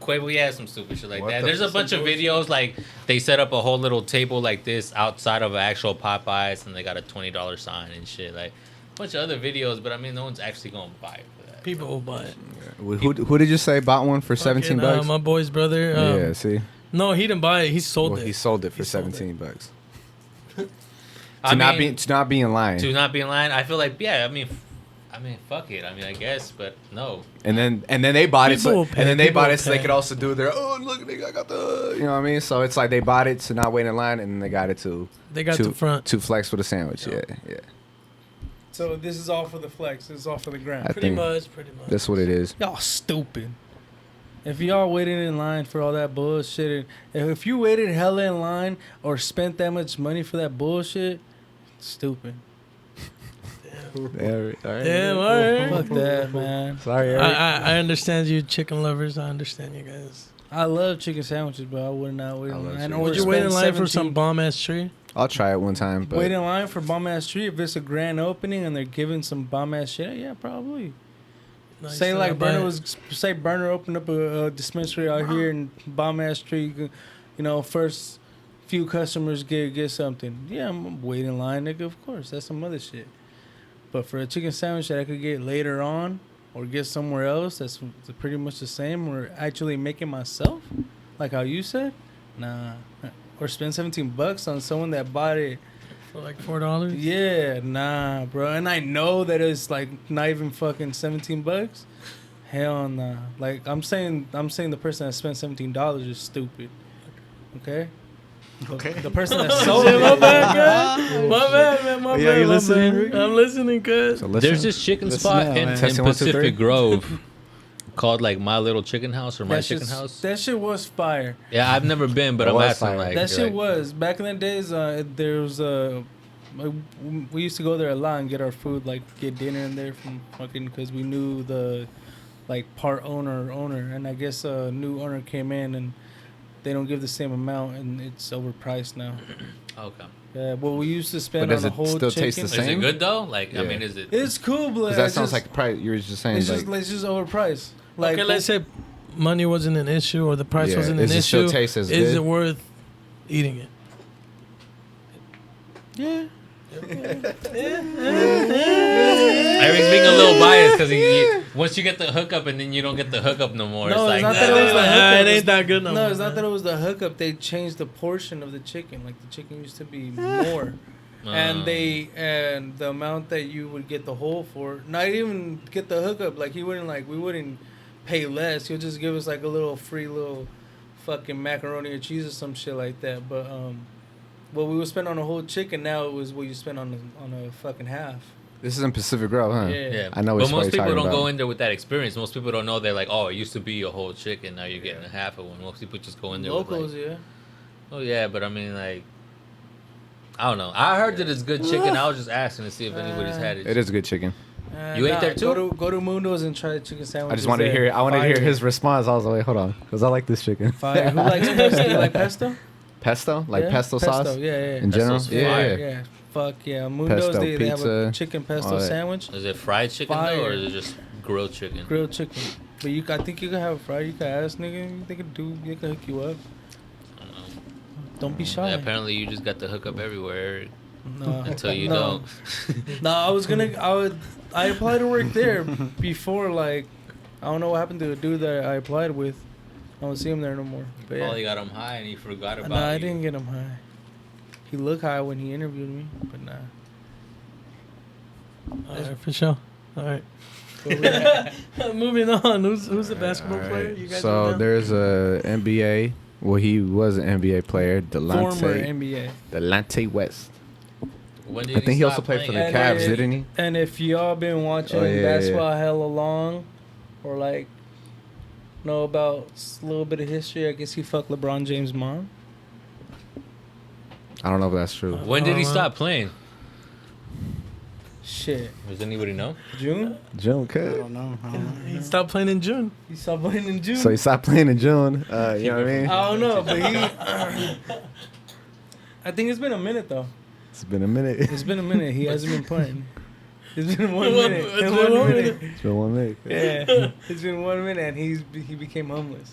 Quavo, yeah, some stupid shit like What that. the There's a bunch of videos like they set up a whole little table like this outside of an actual Popeyes, and they got a $20 sign and shit. Like a bunch of other videos, but I mean, no one's actually gonna buy it for that. People will buy it. Who did you say bought one for $17 Fucking, bucks? my boy's brother. Yeah, see. No, he didn't buy it. He sold Well, it. he sold it for He sold it. $17 bucks. I To mean, not be in line. to not be in line. I feel like, yeah. I mean, fuck it. I mean, I guess, but no. And then they bought it, People so, will pay, and then they people bought will it so they pay. could also do their look, nigga, I got the you know what I mean. So it's like they bought it to not wait in line, and then they got it to They got the front. to flex with a sandwich. Yeah, yeah. So this is all for the flex. This is all for the gram. I Pretty think much. that's what it is. Y'all stupid. If y'all waited in line for all that bullshit, and if you waited hella in line or spent that much money for that bullshit, stupid. Yeah, all right. Damn, all right. Fuck that, man. Sorry, Eric. I understand you chicken lovers. I understand you guys. I love chicken sandwiches, but I would not wait I in love line. chicken. Or Would you wait in spend line for some 17 bomb ass tree? I'll try it one time, but Wait in line for bomb ass tree if it's a grand opening and they're giving some bomb ass shit. Yeah, probably. No, you Say still like gotta buy Burner it. Burner opened up a dispensary out here in bomb ass tree. You know, first few customers get something. Yeah, I'm waiting in line, nigga. Of course, that's some other shit. But for a chicken sandwich that I could get later on or get somewhere else that's pretty much the same or actually make it myself, like how you said, nah. Or spend $17 on someone that bought it. For like $4. Yeah, nah, bro. And I know that it's like not even fucking $17. Hell nah. Like I'm saying the person that spent $17 is stupid. Okay? Okay. The person that sold My it. bad, guys. My bad, man. My Yeah, bad. you my listening, bad. Rick? I'm listening, cuz. so listen. There's this chicken Listen spot now, in man. Testing 1, 2, 3. Pacific Grove called like My Little Chicken House or My Chicken House. That shit was fire. Yeah, I've never been, but It I'm was asking fire. like That shit like, was back in the days. There was we used to go there a lot and get our food, like get dinner in there from fucking because we knew the like part owner, and I guess a new owner came in and they don't give the same amount and it's overpriced now. Okay. Yeah, well we used to spend But does on a it whole still chicken. taste the Is same? it good though? Like I Yeah. mean, is it? It's cool, but 'Cause that it's sounds just, like probably you were just saying it's like just overpriced. Like Okay, let's say money wasn't an issue or the price Yeah, wasn't an does it still issue. taste as Is good? it worth eating it? yeah. Eric's being a little biased because he once you get the hookup and then you don't get the hookup no more. No, it's it's like not that it was the hookup. It ain't that good no No, more, it's not man. that it was the hookup. They changed the portion of the chicken. Like the chicken used to be more, and the amount that you would get the whole for, not even get the hookup. Like we wouldn't pay less. He'll just give us like a little free little fucking macaroni or cheese or some shit like that. But what we would spend on a whole chicken now it was what you spend on a fucking half. This is in Pacific Grove, huh? Yeah. Yeah, I know but which one most you're people talking don't go about. in there with that experience. Most people don't know they're like, oh, it used to be a whole chicken, now you're getting a half of one. Most people just go in there Locals, with like, yeah. oh yeah, but I mean like, I don't know. I heard that it's good chicken. I was just asking to see if anybody's had it. It is good chicken. You ate there too? Go to Mundo's and try the chicken sandwich. I just wanted to hear. I wanted to hear his response. I was like, wait, hold on, because I like this chicken. Fire. Who likes pesto? You like pesto? Pesto, like Yeah? pesto sauce Yeah, yeah. in general. Pesto's Yeah, fire. yeah. Yeah. Fuck yeah. Mundo's, Pesto, they have a pizza, chicken all pesto that. sandwich. Is it fried chicken though, Fire. or is it just grilled chicken? Grilled chicken. But I think you can have it fried. You can ask nigga. They can hook you up. I don't know. Don't be shy. Yeah, apparently you just got the hookup everywhere No. until you no. don't. No, I applied to work there before, like, I don't know what happened to the dude that I applied with. I don't see him there no more. But Probably yeah. got him high and he forgot about Nah, I you. didn't get him high. He looked high when he interviewed me, but nah. All right, for sure. All right. Moving on. Who's the basketball player? You guys So know? there's a NBA. Well, he was an NBA player, Former Delonte NBA. West. When did I think he also stop played for the playing? And Cavs, if- didn't he? And if y'all been watching Oh, yeah, basketball hella long, or like know about a little bit of history, I guess he fucked LeBron James' mom. I don't know if that's true. When did he Uh-huh. stop playing? Shit. Does anybody know? June? June I could. don't know. He stopped playing in June. He stopped playing in June. So he stopped playing in June. You know what I mean? I don't know, but I think it's been a minute though. It's been a minute. It's been a minute. He hasn't been playing. It's been 1 minute. It's been 1 minute. It's been 1 minute. Yeah, it's been 1 minute, and he became homeless.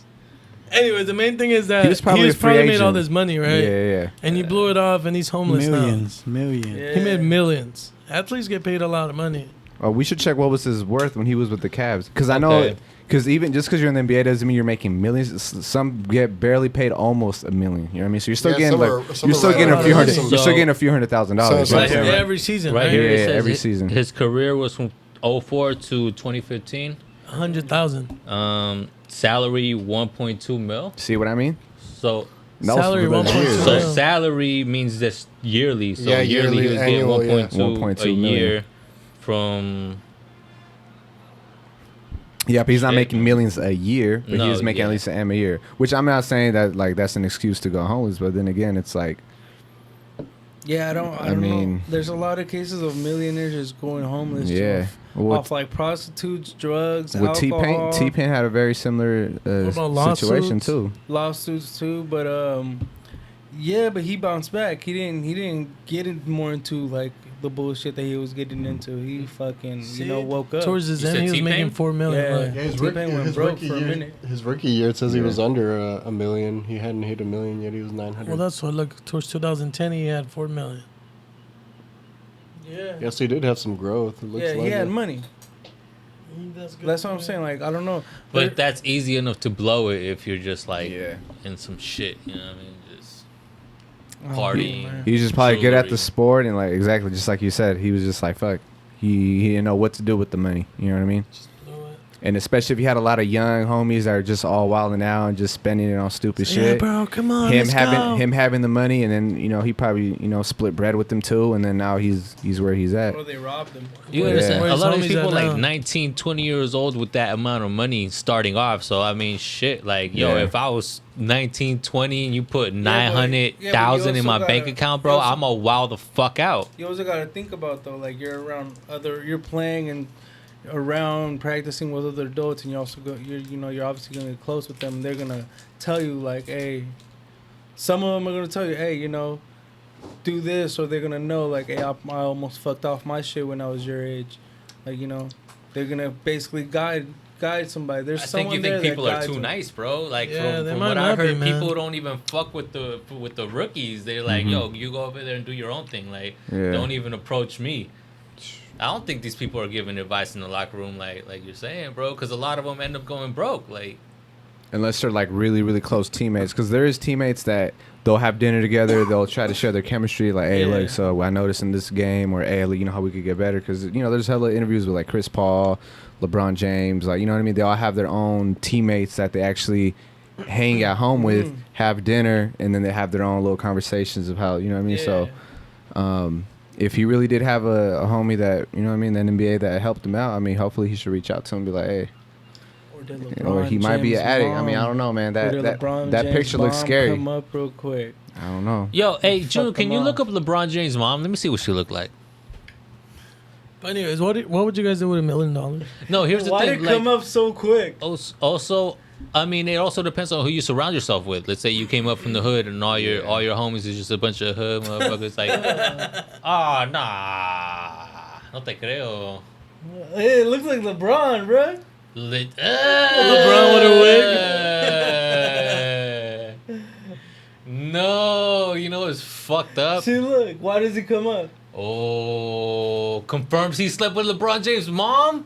Anyway, the main thing is that He was probably a free made all agent. this money, right? Yeah. And he blew it off, and he's homeless Millions. now. Yeah. He made millions. Athletes get paid a lot of money. Oh, we should check what was his worth when he was with the Cavs. Because I know, Okay. because even just because you're in the NBA doesn't mean you're making millions. Some get barely paid almost $1 million. You know what I mean? So you're still Yeah, getting some like are- some you're are still right getting a around few there. hundred. Some- You're still getting a few $100,000. So You it's know what like- I'm saying? Right. Every season, Right right? here, Yeah, it says every his- season. His career was from 04 to 2015. 100,000. Salary 1.2 mil. See what I mean? So No, Salary for those 1.2 years. so Yeah. salary means this yearly. So Yeah, yearly he was getting annual, 1.2 yeah. a 1.2 million. year from. Yeah, but he's not Shit. making millions a year, but No, he was making yeah. at least an M a year. Which I'm not saying that like that's an excuse to go homeless, but then again, it's like Yeah, I don't mean- know. There's a lot of cases of millionaires just going homeless. yeah. Off like prostitutes, drugs, With alcohol, T-Pain had a very similar about situation lawsuits? too. lawsuits too. But yeah, but he bounced back. He didn't get it more into like the bullshit that he was getting into. He fucking woke up. Towards his You end, said he was T-Pain? making $4 million. Yeah. Like, Yeah, T-Pain went broke for a minute. His rookie year, it says he Yeah. was under $1 million. He hadn't hit $1 million yet. He was 900. well, that's what. Look, towards 2010, he had $4 million. Yeah. Yes, he did have some growth. It looks Yeah, like he had it. money. That's what I'm saying. Like I don't know. But that's easy enough to blow it if you're just like Yeah. in some shit. You know what I mean? Just Oh, partying. man. He was just probably good at the Jewelry. sport and like exactly just like you said, he was just like fuck. He didn't know what to do with the money. You know what I mean? And especially if you had a lot of young homies that are just all wilding out and just spending it on stupid Yeah, shit. bro, come on. Him let's having go. him having the money, and then he probably split bread with them too, and then now he's where he's at. Or they robbed him. You Yeah. understand? Where's A lot of these homies people at like now? 19, 20 years old with that amount of money starting off. So I mean, shit. Like, yo, Yeah. if I was 19, 20 and you put but- 900,000 you in my also bank gotta- account, bro, you also- I'm a wow the fuck out. You also got to think about though, like you're you're playing and around practicing with other adults, and you also you're obviously gonna get close with them. And they're gonna tell you like, hey, some of them are gonna tell you, hey, do this, or they're gonna know like, hey, I almost fucked off my shit when I was your age, like they're gonna basically guide somebody. There's I think someone you there think people that are guides too them. nice, bro. Like Yeah, they from might what I not be, heard, man. people don't even fuck with the rookies. They're like, yo, you go over there and do your own thing. Like, Yeah. don't even approach me. I don't think these people are giving advice in the locker room like you're saying, bro, because a lot of them end up going broke. Like, Unless they're like really, really close teammates, because there is teammates that they'll have dinner together, they'll try to share their chemistry, like, hey, Yeah. look, so I noticed in this game, or hey, you know how we could get better, because there's hella interviews with like Chris Paul, LeBron James, like, you know what I mean? They all have their own teammates that they actually hang at home with, have dinner, and then they have their own little conversations of how, you know what I mean? So, if he really did have a homie that, you know what I mean, the NBA that helped him out, I mean, hopefully he should reach out to him and be like, hey, Or did or he might be an James' addict. I mom- mean, I don't know, man. or did That LeBron that James' picture looks mom scary. Come up real quick. I don't know. yo, hey, Fuck June, can them you up. look up LeBron James' mom? Let me see what she looked like. But anyways, what would you guys do with $1 million? No, here's the Why thing. did it come up so quick? Also, I mean, it also depends on who you surround yourself with. Let's say you came up from the hood and all your homies is just a bunch of hood motherfuckers. Like, nah, no te creo. Hey, it looks like LeBron, bro. LeBron with a wig. No, it's fucked up. See, look. Why does it come up? Oh, confirms he slept with LeBron James' mom.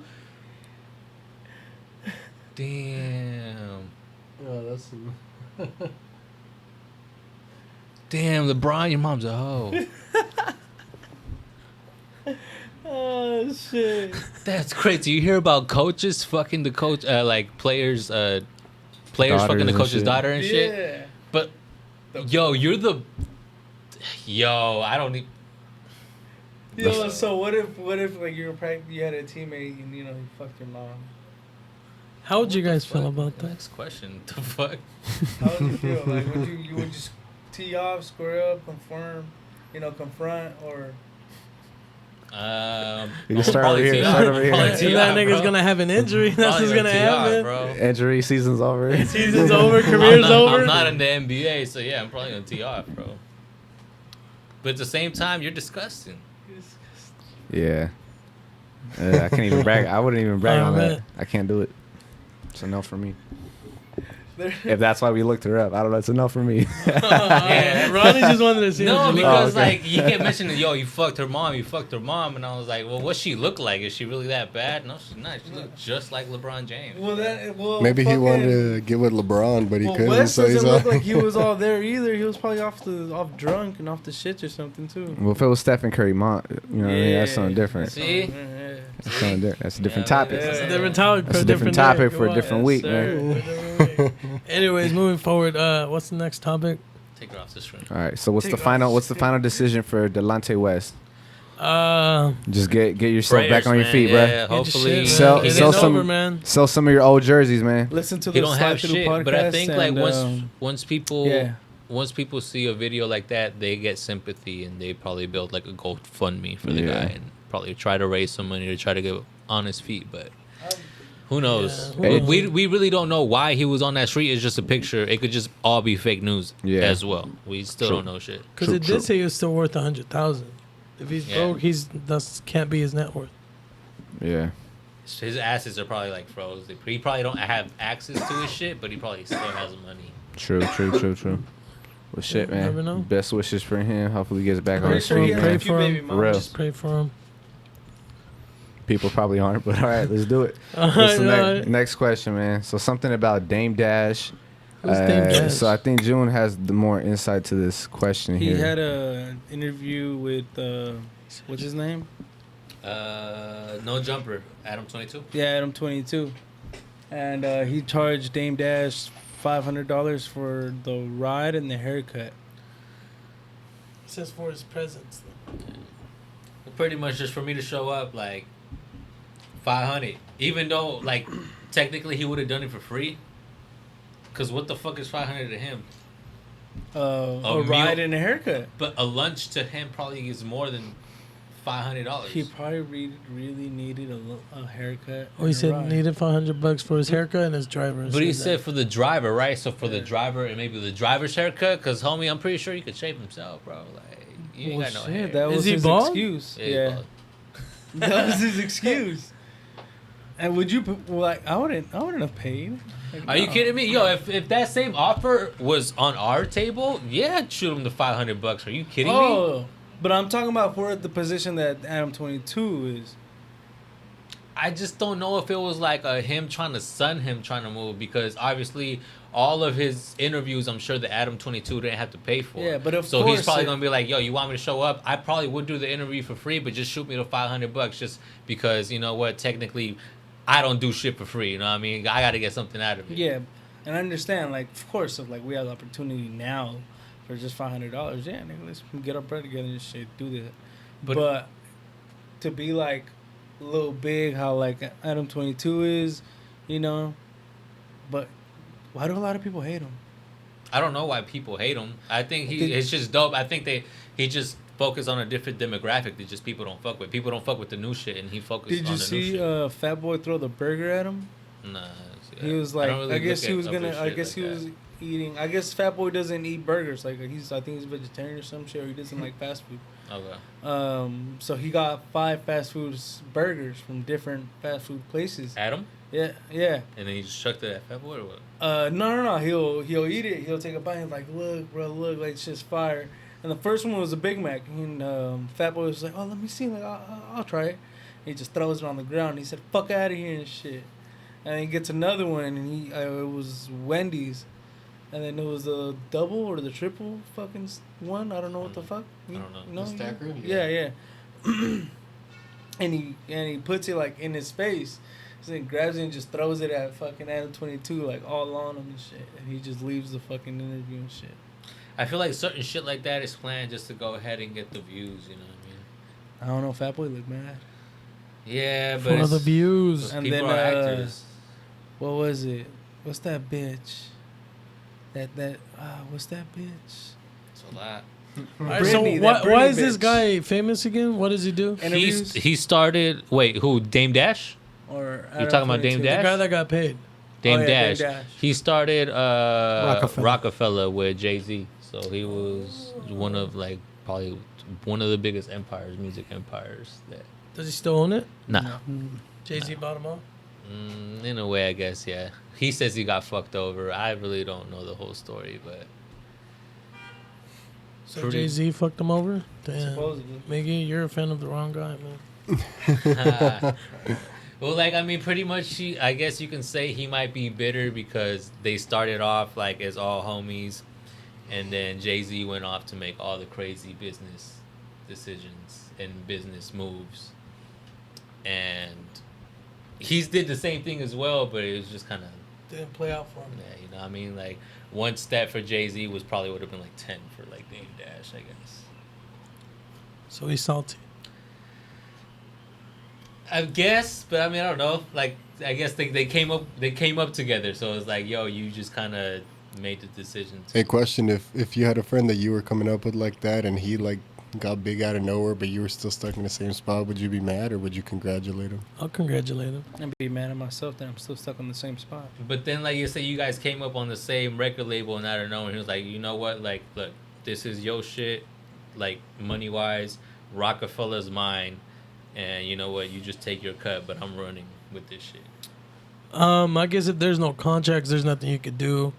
Damn. Oh, that's. Damn, LeBron, your mom's a hoe. Oh shit. That's crazy. You hear about coaches fucking the coach, like players Daughters fucking the and coach's shit. daughter and shit. Yeah. But yo, I don't need. Yo, so what if like you had a teammate and you fucked your mom? How would you guys feel about that? Next question. The fuck? How would you feel? Like would you would just tee off, square up, confirm, confront, or You can start over here. Start over here. If that nigga's gonna have an injury, that's what's gonna happen. bro. Injury season's over. Season's over, career's over. I'm not in the NBA, so yeah, I'm probably gonna tee off, bro. But at the same time, you're disgusting. Yeah. I can't even brag. I wouldn't even brag on man. that. I can't do it. It's enough for me. If that's why we looked her up, I don't know. It's enough for me. Yeah. Ronnie just wanted to see. No, what you because Oh, okay. like you kept mentioning, yo, you fucked her mom, and I was like, well, what she look like? Is she really that bad? No, she's not. She looked just like LeBron James. Maybe he wanted to get with LeBron, but he couldn't. Wes So he's doesn't look like, like he was all there either. He was probably off drunk and off the shits or something too. Well, if it was Stephen Curry, mom, you know what I mean? That's something different. See? That's something different. That's a different Yeah, topic. That's a different topic. That's for a different day. topic for a Go different on. week, Yes, man. sir. Anyways, moving forward, what's the next topic? Take her off the screen. All right. So what's Take the off final? the What's the final decision for Delonte West? Uh, Just get yourself Prayers, back on your man. feet, Yeah, bruh. get your hopefully. shit, Sell- man. Get sell it some- over, man. Sell some of your old jerseys, man. Listen to He the don't Slide have Through shit, podcast. but I think like and, once people yeah. once people see a video like that, they get sympathy and they probably build like a GoFundMe for the Yeah. guy and probably try to raise some money to try to get on his feet. But who knows? Yeah, who knows? We really don't know why he was on that street. It's just a picture. It could just all be fake news as well. We still True. don't know shit. Because it did say he was still worth 100,000. If he's Yeah. broke, that's can't be his net worth. Yeah. His assets are probably like froze. He probably don't have access to his shit, but he probably still has money. True. Well, shit, You never man. know. Best wishes for him. Hopefully, he gets back on Pretty his sure he feet, has Pray a man. few for baby him. For real. mamas. Just pray for him. People probably aren't, but all right, let's do it. All What's the right. next question, man? So something about Dame Dash. Who's Dame Dash? So I think June has the more insight to this question He here. had a interview with what's his name? No jumper. Adam 22. Yeah, Adam 22, and he charged Dame Dash $500 for the ride and the haircut. It says for his presence. Pretty much just for me to show up, like 500. Even though, like, technically he would have done it for free. Cause what the fuck is 500 to him? A ride meal- and a haircut. But a lunch to him probably is more than $500. He probably really needed a haircut. Oh, he and a said ride. needed $500 for his haircut and his driver. But he said that. for the driver, right? So for the driver and maybe the driver's haircut, cause homie, I'm pretty sure he could shave himself, bro. Like you ain't Well, got no shit, hair. that Is was he his bald? excuse. he's Yeah, bald. that was his excuse. And would you like? I wouldn't have paid. Like, Are you no. kidding me? Yo, if that same offer was on our table, yeah, I'd shoot him the $500. Are you kidding me? Oh, but I'm talking about for the position that Adam 22 is. I just don't know if it was like him trying to move because obviously all of his interviews, I'm sure the Adam 22 didn't have to pay for. Yeah, but of so course he's probably it- gonna be like, yo, you want me to show up? I probably would do the interview for free, but just shoot me the $500 just because you know what? Technically, I don't do shit for free. You know what I mean? I got to get something out of it. Yeah, and I understand. Like, of course, if like we have the opportunity now for just $500, yeah, nigga, let's get our bread together and shit, do that. But to be like a little big, how like Adam 22 is, you know. But why do a lot of people hate him? I don't know why people hate him. I think Did- it's just dope. I think he just focused on a different demographic that just people don't fuck with. People don't fuck with the new shit, and he focused Did on you the new see shit. Fat Boy throw the burger at him? Nah, He was I like, don't really I guess look he at was other gonna. I shit guess like he that. was eating. I guess Fat Boy doesn't eat burgers. Like I think he's vegetarian or some shit, or he doesn't like fast food. Okay. So he got 5 fast food burgers from different fast food places. Adam, Yeah, yeah. and then he just chucked it at Fat Boy or what? No. He'll eat it. He'll take a bite. And like, look, bro, look, like it's just fire. And the first one was a Big Mac. And Fat Boy was like, oh, let me see. Like, I'll try it. He just throws it on the ground. And he said, fuck out of here and shit. And he gets another one, and it was Wendy's. And then it was the double or the triple fucking one. I don't know what the fuck. I don't know. No, The stacker? Yeah. and he puts it like in his face. So he grabs it and just throws it at fucking Adam 22, like all on him and shit. And he just leaves the fucking interview and shit. I feel like certain shit like that is planned just to go ahead and get the views. You know what I mean? I don't know. Fat Boy looked mad. Yeah, but For it's, the views. And people then, are actors. What was it? What's that bitch? What's that bitch? It's a lot. All right, so Britney, that why Britney is this bitch. guy famous again? What does he do? Interviews? He started. Wait, who? Dame Dash? Or You're talking about Dame The Dash? guy that got paid. Dame Oh, yeah, Dame Dash. Dash. He started Rockefeller. Rockefeller with Jay-Z. So he was one of like probably one of the biggest empires, music empires. That Does he still own it? nah, Jay-Z bought him out. in a way, I guess, yeah. He says he got fucked over. I really don't know the whole story, but So Pretty- Jay-Z fucked him over? Damn. Supposedly. Miggy, you're a fan of the wrong guy, man. well, like I mean, pretty much, I guess you can say he might be bitter because they started off like as all homies, and then Jay-Z went off to make all the crazy business decisions and business moves, and he's did the same thing as well, but it was just kind of Didn't play out for him. yeah, you know what I mean? Like one step for Jay-Z was probably would have been like 10 for like Dame Dash, I guess. So he's salty. I guess, but I mean, I don't know. Like, I guess they came up together, so it's like, yo, you just kind of made the decision. Hey, question: If you had a friend that you were coming up with like that, and he like got big out of nowhere, but you were still stuck in the same spot, would you be mad or would you congratulate him? I'll congratulate him. I'd be mad at myself that I'm still stuck in the same spot. But then, like you say, you guys came up on the same record label, and I don't know. And he was like, you know what? Like, look, this is your shit. Like money wise, Rockefeller's mine, and you know what? You just take your cut, but I'm running with this shit. I guess if there's no contracts, there's nothing you could do.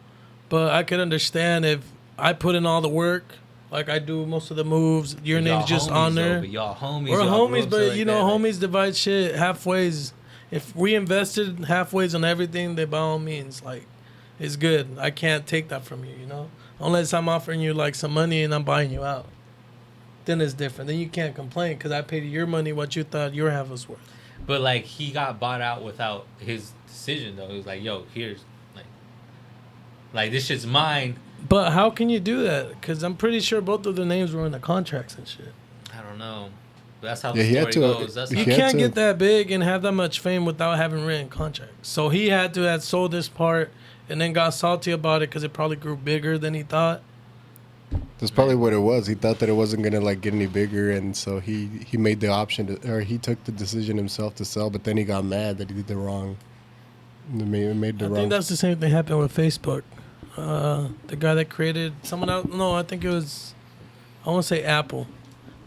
But I could understand if I put in all the work, like I do most of the moves. Your Y'all name's just homies, on though, there. but y'all homies. We're y'all grew homies, up but like you know, that, like- homies divide shit halfways. If we invested halfways on everything, then by all means, like, it's good. I can't take that from you, you know? Unless I'm offering you, like, some money and I'm buying you out. Then it's different. Then you can't complain because I paid you your money what you thought your half was worth. But like he got bought out without his decision though. He was like, "Yo, here's like this shit's mine." But how can you do that? Because I'm pretty sure both of the names were in the contracts and shit. I don't know. But that's how Yeah, the he had story to, goes. That's he You how, had can't to- get that big and have that much fame without having written contracts. So he had to have sold this part and then got salty about it because it probably grew bigger than he thought. That's probably what it was. He thought that it wasn't gonna like get any bigger, and so he made the option to, or he took the decision himself to sell. But then he got mad that he did the wrong. Made the I wrong. think that's the same thing happened with Facebook. The guy that created someone else. No, I think it was. I want to say Apple.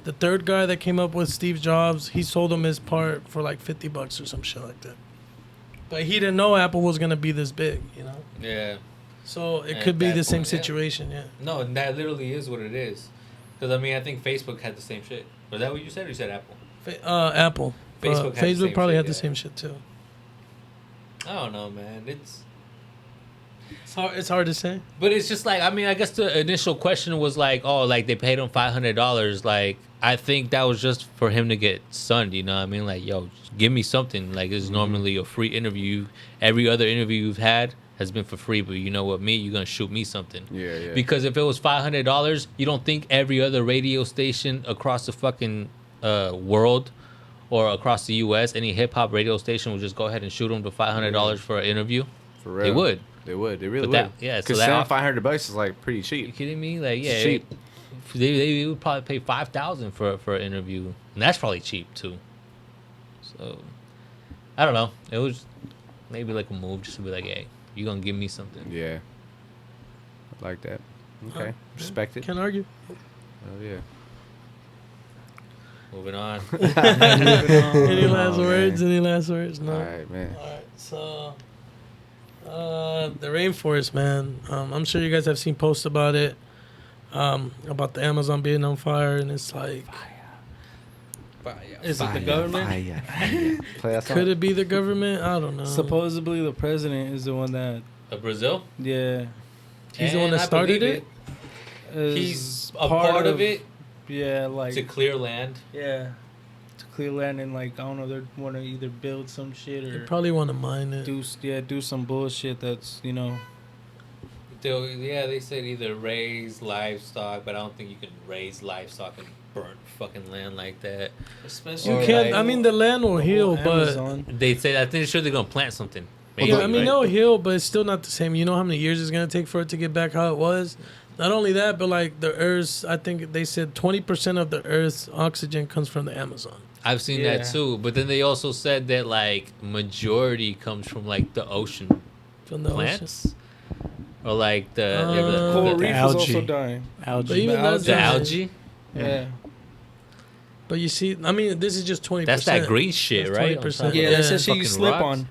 The third guy that came up with Steve Jobs, he sold him his part for like $50 or some shit like that. But he didn't know Apple was gonna be this big, you know. yeah. So it At could be that the same point, yeah. situation, yeah. No, that literally is what it is. Because I mean, I think Facebook had the same shit. Was that what you said, or you said Apple? Apple. Facebook had the Facebook same probably shit, had the yeah. same shit too. I don't know, man. It's hard to say. But it's just like, I mean, I guess the initial question was like, oh, like they paid him $500. Like, I think that was just for him to get sunned, you know what I mean? Like, yo, just give me something. Like, this is normally a free interview. Every other interview you've had has been for free, but you know what, you're going to shoot me something. Yeah. Because if it was $500, you don't think every other radio station across the fucking world or across the U.S., any hip-hop radio station would just go ahead and shoot him to $500 for an interview? For real. They would. They would. They really But that- would. yeah, so Because that- $500 is like pretty You cheap. kidding me? Like, yeah, It's cheap. They would probably pay $5,000 for an interview, and that's probably cheap too. So, I don't know. It was maybe like a move just to be like, hey, you gonna give me something? Yeah. I like that. Okay. Respect it. Can't argue. Oh yeah. Moving on. Any last Oh, words? man. Any last words? No. All right, man. All right, so the rainforest, man. I'm sure you guys have seen posts about it, about the Amazon being on fire, and it's like, Is it the government? Play that song. could it be the government? I don't know. Supposedly the president is the one that, Brazil? yeah, He's the one And that I started believe it. is He's a part of it Yeah, like to clear land. yeah, to clear land and like I don't know, they want to either build some shit They or probably want to mine it. do some bullshit that's They said either raise livestock, but I don't think you can raise livestock and burn fucking land like that. especially You Or can't. like- I mean, the land will heal, but Amazon. They say, I think sure they're gonna plant something. yeah, I mean, right? they'll heal, but it's still not the same. You know how many years it's gonna take for it to get back how it was? Not only that, but like the Earth's, I think they said 20% of the Earth's oxygen comes from the Amazon. I've seen Yeah. that too, but then they also said that like majority comes from like the ocean From the ocean. plants, or like the Coral the reef is algae. also dying. But Algae. even that's the just- algae. Yeah. But you see, I mean, this is just 20%. That's that green shit, That's right? 20%. On top of Yeah, Yeah. that's the shit you fucking slip rocks. on.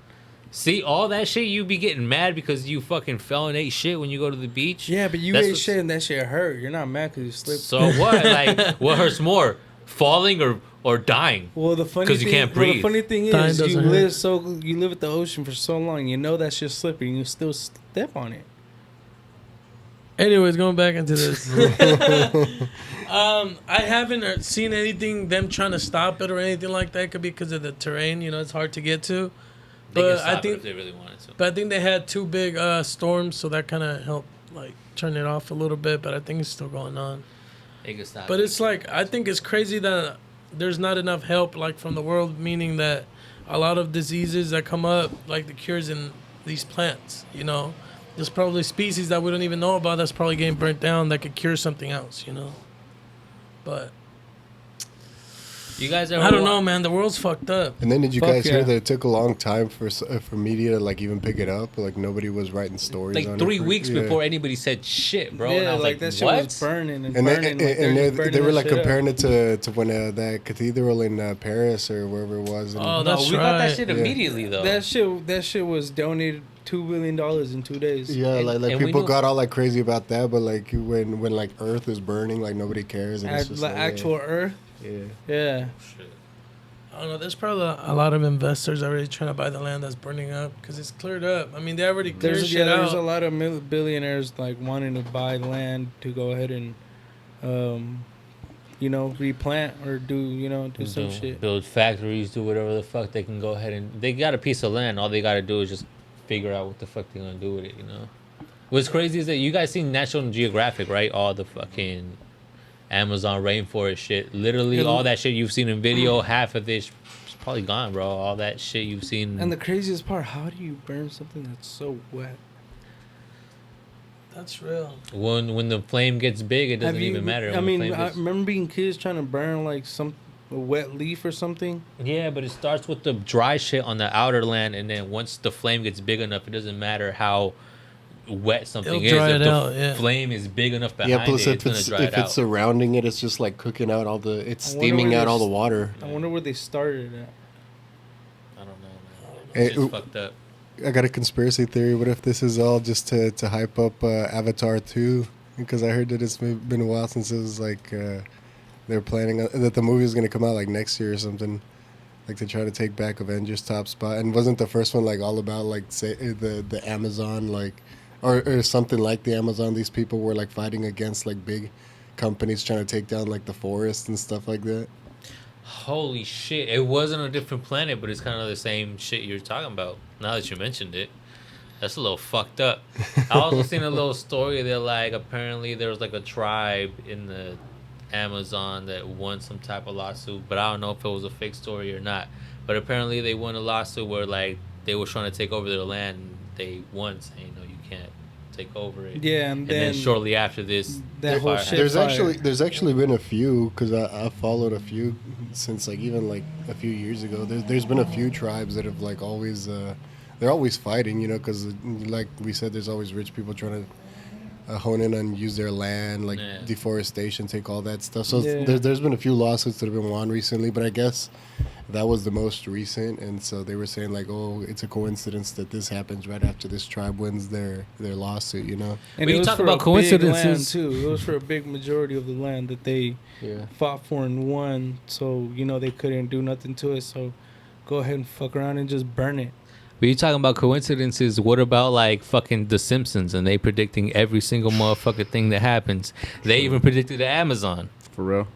See, all that shit, you be getting mad because you fucking fell and ate shit when you go to the beach. Yeah, but you That's ate what's- shit and that shit hurt. You're not mad because you slipped. So what? Like, what hurts more, falling or dying? Well, the funny 'Cause thing, you can't well, the breathe. funny thing Dying is, you doesn't hurt. live at the ocean for so long. You know that shit's slippery, and you still step on it. Anyways, going back into this. I haven't seen anything, them trying to stop it or anything like that. Could be because of the terrain. You know, it's hard to get to. They can But stop I it think if they really wanted to. But I think they had 2 big storms, so that kind of helped like turn it off a little bit. But I think it's still going on. They can stop. But it. it's like I think it's crazy that there's not enough help like from the world, meaning that a lot of diseases that come up, like the cures in these plants. You know, there's probably species that we don't even know about that's probably getting burnt down that could cure something else. You know, but You guys ever I don't know, man. The world's fucked up. And then did you Fuck guys hear yeah. that it took a long time for media to like even pick it up? Like nobody was writing stories. Like on 3 it weeks yeah. before anybody said shit, bro. And I Yeah, was like like, that shit what? was burning and And burning. they were like comparing it to when that cathedral in Paris or wherever it was. And Oh, No, that's we got that right. shit Yeah. immediately though. That shit was donated $2 billion in 2 days. yeah, and like we people knew- got all like crazy about that, but like when like Earth is burning, like nobody cares. And it's just Like like, actual Earth. yeah. Yeah. Shit. I don't know. There's probably a lot of investors already trying to buy the land that's burning up because it's cleared up. I mean, they already cleared shit There's out. a lot of billionaires like wanting to buy land to go ahead and, replant or do some shit. Build factories, do whatever the fuck they can go ahead and. They got a piece of land. All they got to do is just figure out what the fuck they're gonna do with it. You know. What's crazy is that you guys seen National Geographic, right? All the fucking Amazon rainforest shit. Literally, Yeah. all that shit you've seen in video, half of this is probably gone, bro. All that shit you've seen. And the craziest part, how do you burn something that's so wet? That's real. when the flame gets big, it doesn't Have you- even matter. I When the mean, flame I gets- remember being kids trying to burn like a wet leaf or something. Yeah, but it starts with the dry shit on the outer land, and then once the flame gets big enough, it doesn't matter how wet something It'll is. dry If it the out, yeah. flame is big enough behind Yeah, plus it, if it's gonna dry if it it's out. surrounding it, it's just like cooking out it's I wonder steaming where out all the there's- water. I wonder where they started at. I don't know, man. Hey, It's oop. fucked up. I got a conspiracy theory. What if this is all just to hype up Avatar 2? Because I heard that it's been a while since it was like they're planning that the movie is going to come out like next year or something, like to try to take back Avengers top spot. And wasn't the first one like all about like say the Amazon like or something like the Amazon? These people were like fighting against like big companies trying to take down like the forest and stuff like that. Holy shit! It wasn't a different planet, but it's kind of the same shit you're talking about. Now that you mentioned it, that's a little fucked up. I also seen a little story that like apparently there was like a tribe in the Amazon that won some type of lawsuit, but I don't know if it was a fake story or not. But apparently they won a lawsuit where like they were trying to take over their land. And they won, saying no, you can't take over it. Yeah, And then shortly after this, that whole fire shit- happened. There's actually been a few because I followed a few since like even like a few years ago. There's been a few tribes that have like always they're always fighting, you know, because like we said, there's always rich people trying to hone in and use their land, like Yeah. deforestation, take all that stuff. So Yeah. there's been a few lawsuits that have been won recently, but I guess that was the most recent. And so they were saying like, oh, it's a coincidence that this happens right after this tribe wins their lawsuit, you know? And When it you was talk for about a big land, coincidences- too. It was for a big majority of the land that they Yeah. fought for and won. So they couldn't do nothing to it. So go ahead and fuck around and just burn it. But you talking about coincidences? What about like fucking The Simpsons and they predicting every single motherfucking thing that happens? They even predicted the Amazon. For real.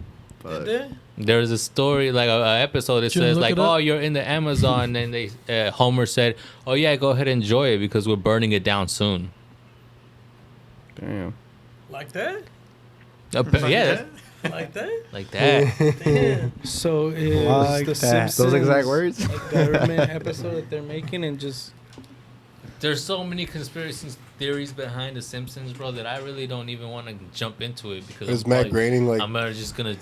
Did they? There's a story like a episode that Did you says look like, it up? oh, you're in the Amazon, and they Homer said, oh yeah, go ahead and enjoy it because we're burning it down soon. Damn. Like that? Yeah, that's- Like that? like that. Damn. So is Like the that. Simpsons Those exact words? a government episode that they're making and just there's so many conspiracy theories behind The Simpsons, bro, that I really don't even want to jump into it because Is Matt Groening like? I'm just gonna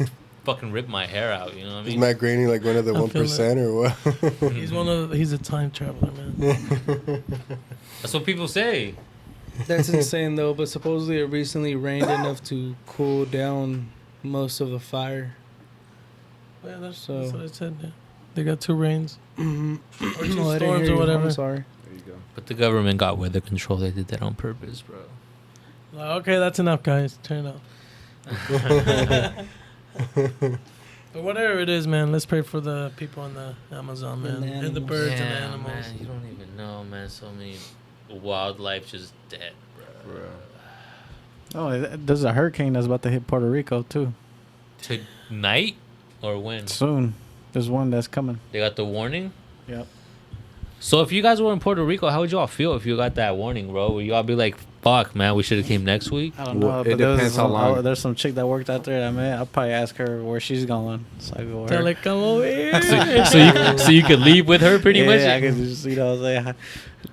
fucking rip my hair out. You know what I Is mean? Matt Groening like one of the I feel 1% or what? He's a time traveler, man. That's what people say. That's insane though. But supposedly it recently rained enough to cool down most of the fire. Yeah, that's So- what I said. Yeah. They got 2 rains. Or 2 No, I didn't storms hear or you. whatever. I'm sorry. There you go. But the government got weather control. They did that on purpose, bro. Like, okay, that's enough, guys. Turn it off. But whatever it is, man, let's pray for the people in the Amazon, man, And the and the animals. birds and the Yeah, animals. man, you don't even know, man. So many wildlife just dead, bro. Oh, there's a hurricane that's about to hit Puerto Rico too Tonight or when? soon. There's one that's coming. They got the warning. Yep. So if you guys were in Puerto Rico, how would y'all feel if you got that warning, bro? Would y'all be like, "Fuck, man, we should have came next week"? I don't Well, know. it But there was depends how some- long. there's some chick that worked out there. I mean, I'll probably ask her where she's going. So I go with Tell her. like, come over here. So you could leave with her pretty much. I can just say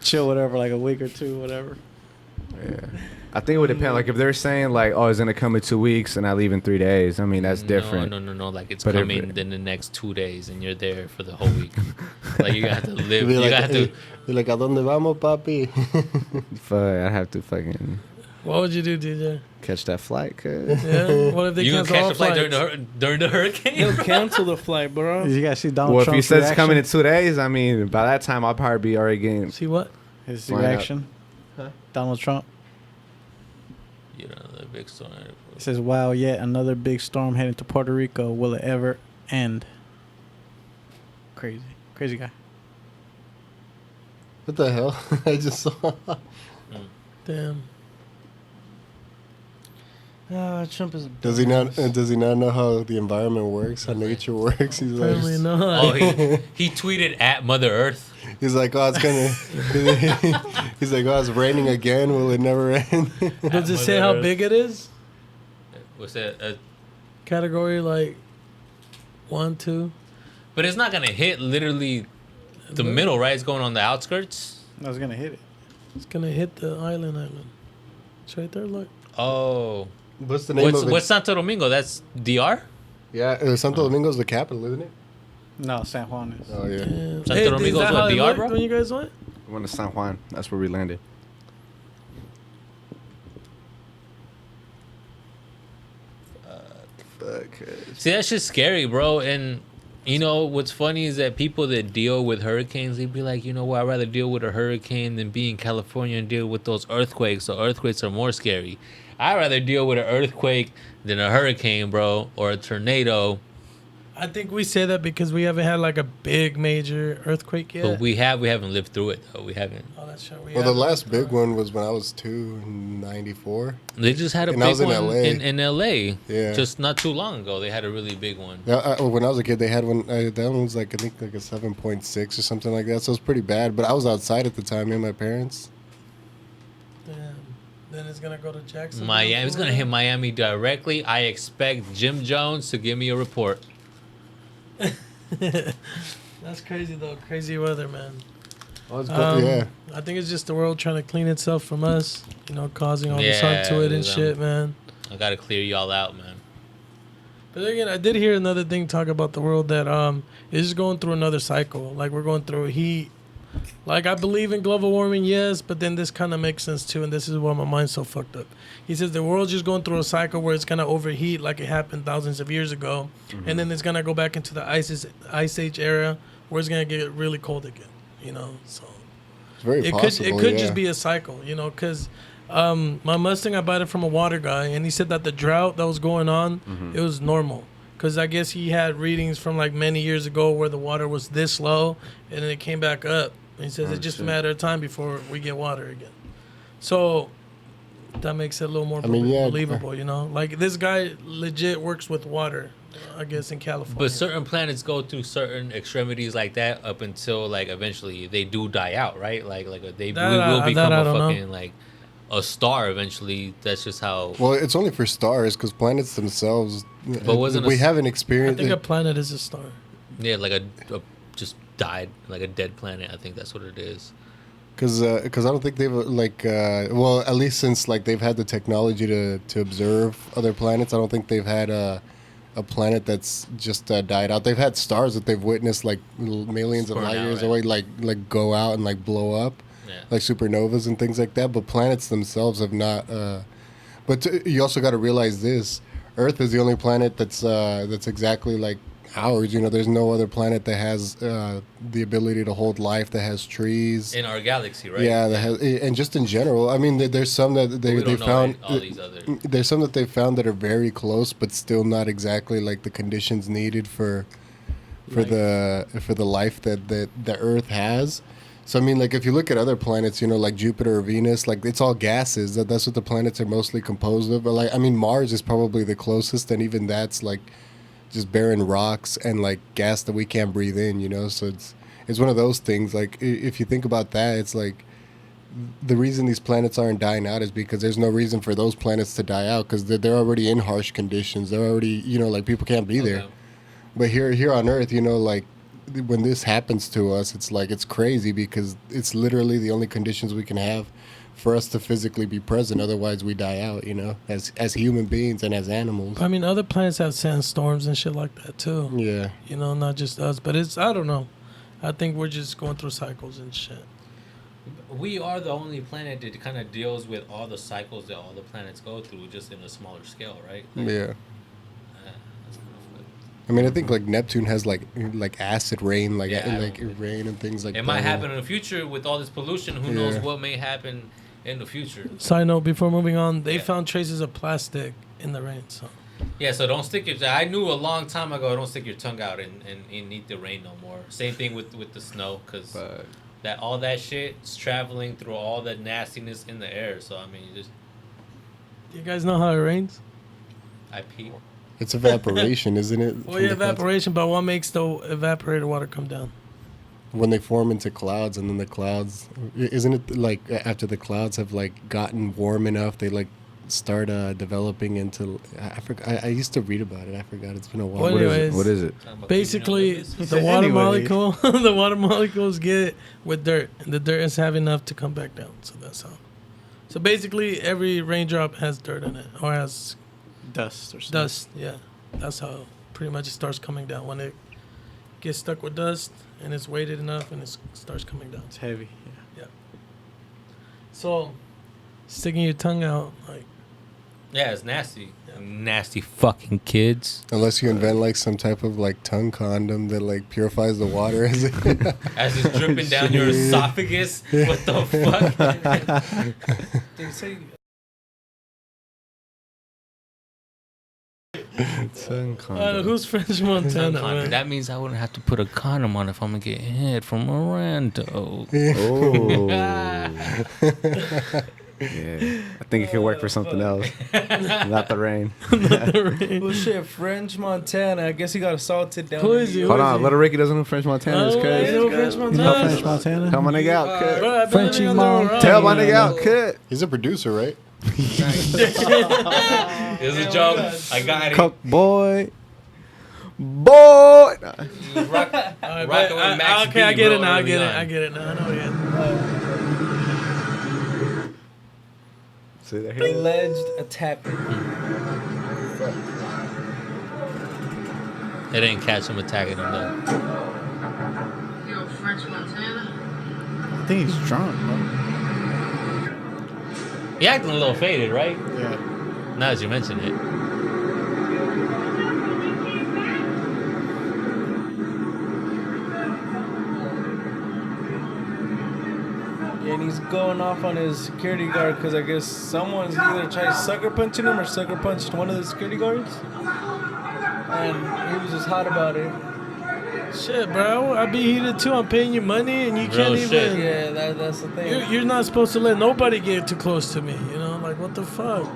chill whatever, like a week or two, whatever. Yeah. I think it would depend. Like if they're saying like, oh, it's gonna come in 2 weeks and I leave in 3 days. I mean, that's different. No. Like it's But if coming it- in the next 2 days, and you're there for the whole week. Like you have to live. Be You like, have to. be like, ¿a dónde vamos, papi? Fuck, I'd have to fucking What would you do, DJ? catch that flight, cuz. Yeah. What if they You can cancel catch all the flight flights? during the hurricane. He'll cancel the flight, bro. You guys see Donald Well, if he Trump's says reaction? it's coming in 2 days, I mean, by that time I'll probably be already getting. See what? His Why not? reaction. Donald Trump. You know, the big storm. He says, "Wow, yet another big storm heading to Puerto Rico. Will it ever end?" Crazy guy. What the hell? I just saw. Damn. Trump is. Does he not? Does he not know how the environment works? How nature works? He's Apparently like, not. Oh, he tweeted at Mother Earth. he's like, oh, it's gonna. He's like, oh, it's raining again. Will it never end? Does it Mother say how Earth. big it is? What's that? Category like 1, 2. But it's not gonna hit literally the middle, right? It's going on the outskirts. I was gonna hit it. It's gonna hit the island. It's right there. Look. Oh, What's the name of it? what's Santo Domingo? That's DR. Yeah, Santo Domingo's the capital, isn't it? No, San Juan is. Oh yeah. Damn. Santo Hey, Domingo's is that what, how it DR, looked bro? when you guys went? We went to San Juan. That's where we landed. Fuck. See, that's just scary, bro. And you know what's funny is that people that deal with hurricanes, they'd be like, you know what? I'd rather deal with a hurricane than be in California and deal with those earthquakes. So earthquakes are more scary. I'd rather deal with an earthquake than a hurricane, bro, or a tornado. I think we say that because we haven't had like a big major earthquake yet. But we haven't lived through it though. We haven't. Oh, that's true. We Well, the haven't last lived through big it. one was when I was 2 in '94. They just had a And I big was in one LA. in LA. Yeah. Just not too long ago, they had a really big one. Yeah, when I was a kid, they had one. That one was like I think like a 7.6 or something like that. So it was pretty bad. But I was outside at the time, me and my parents. Damn. Then it's gonna go to Jackson. Miami. It's gonna hit Miami directly. I expect Jim Jones to give me a report. That's crazy though. Crazy weather, man. Oh, it's good. Yeah. I think it's just the world trying to clean itself from us. You know, causing all this onto it and Yeah, shit, man. I gotta clear y'all out, man. But again, I did hear another thing talk about the world that is just going through another cycle. Like we're going through heat. Like I believe in global warming, yes, but then this kind of makes sense too, and this is why my mind's so fucked up. He says the world's just going through a cycle where it's gonna overheat, like it happened thousands of years ago, and then it's gonna go back into the ice age era, where it's gonna get really cold again. You know, so It's very it possible. could yeah. just be a cycle, you know, because my Mustang, I bought it from a water guy, and he said that the drought that was going on, it was normal. Because I guess he had readings from like many years ago where the water was this low, and then it came back up. And he says it's just a matter of time before we get water again. So that makes it a little more believable, you know? Like this guy legit works with water, I guess, in California. But certain planets go through certain extremities like that up until like eventually they do die out, right? Like we will become I a don't know. fucking like a star eventually. That's just how. Well, it's only for stars because planets themselves. But wasn't we a- haven't I experienced? think a planet is a star. Yeah, like a just died, like a dead planet. I think that's what it is. Because I don't think they've well, at least since like they've had the technology to observe other planets, I don't think they've had a planet that's just died out. They've had stars that they've witnessed like millions of light years away, like go out and like blow up, like supernovas and things like that. But planets themselves have not. But you also got to realize this: Earth is the only planet that's exactly like ours. You know, there's no other planet that has the ability to hold life, that has trees in our galaxy, right? Yeah, that has, and just in general. I mean, there's some that they found. All these other. There's some that they found that are very close, but still not exactly like the conditions needed for the life that the Earth has. So I mean, like if you look at other planets, you know, like Jupiter or Venus, like it's all gases. That's what the planets are mostly composed of. But like, I mean, Mars is probably the closest, and even that's like just barren rocks and like gas that we can't breathe in, you know. So it's one of those things. Like if you think about that, it's like the reason these planets aren't dying out is because there's no reason for those planets to die out, because they're already in harsh conditions. They're already, you know, like people can't be there. But here on Earth, you know, like when this happens to us, it's like it's crazy because it's literally the only conditions we can have for us to physically be present. Otherwise we die out, you know, as human beings and as animals. I mean, other planets have sandstorms and shit like that too. Yeah. You know, not just us, but it's, I don't know. I think we're just going through cycles and shit. We are the only planet that kind of deals with all the cycles that all the planets go through, just in a smaller scale, right? Like, Yeah. That's kind of I mean, I think like Neptune has like acid rain, like Yeah, rain and things like that. it might happen in the future with all this pollution. Who knows what may happen in the future? Side note, before moving on, they found traces of plastic in the rain. So Yeah, so don't stick your. I knew a long time ago. Don't stick your tongue out and eat the rain no more. Same thing with the snow, because that all that shit is traveling through all the nastiness in the air. So I mean, you guys know how it rains? I pee. It's evaporation, isn't it? Well, yeah, evaporation, but what makes the evaporated water come down? When they form into clouds, and then the clouds, isn't it like after the clouds have like gotten warm enough, they like start developing into. I forgot. I used to read about it. I forgot. It's been a while. Well, anyways, What is it? Basically, the water molecule, the water molecules get with dirt, and the dirt is having enough to come back down. So that's how. So basically, every raindrop has dirt in it, or has Dust or something. dust. Yeah, that's how pretty much it starts coming down. When it gets stuck with dust and it's weighted enough, and it starts coming down. It's heavy. Yeah. So, sticking your tongue out, like. Yeah, it's nasty. Nasty fucking kids. Unless you invent like some type of like tongue condom that like purifies the water as it As it's dripping down your esophagus. What the fuck? They say Tongue condom. Who's French Montana, man? That means I wouldn't have to put a condom on if I'm gonna get hit from a rando. Oh. Yeah, I think it could work for something else. Not the rain. well, shit, French Montana. I guess he got assaulted down. Who in is New he? York. Hold on, little Ricky doesn't know French Montana is Oh, cuz. you know French You know Montana? French Montana? Tell my nigga out, cut. Bro, I've been Frenchy living under a rock. Tell my nigga out, cut. He's a producer, right? It was a joke. I got it. Coke boy. Boy. Rock, All right, rocking but with Max okay, I B get it real now. I early get it. on. I get it now. I know it. See that here? Alleged attacker. It didn't catch him attacking him though. Yo, French Montana. I think he's drunk, bro. He acting a little faded, right? Yeah. Now that you mention it. And he's going off on his security guard because I guess someone's either tried sucker punching him or sucker punched one of the security guards. And he was just hot about it. Shit, bro. I be heated too. I'm paying you money and you can't shit. even. Yeah, that's the thing. You're not supposed to let nobody get too close to me. You know, like what the fuck?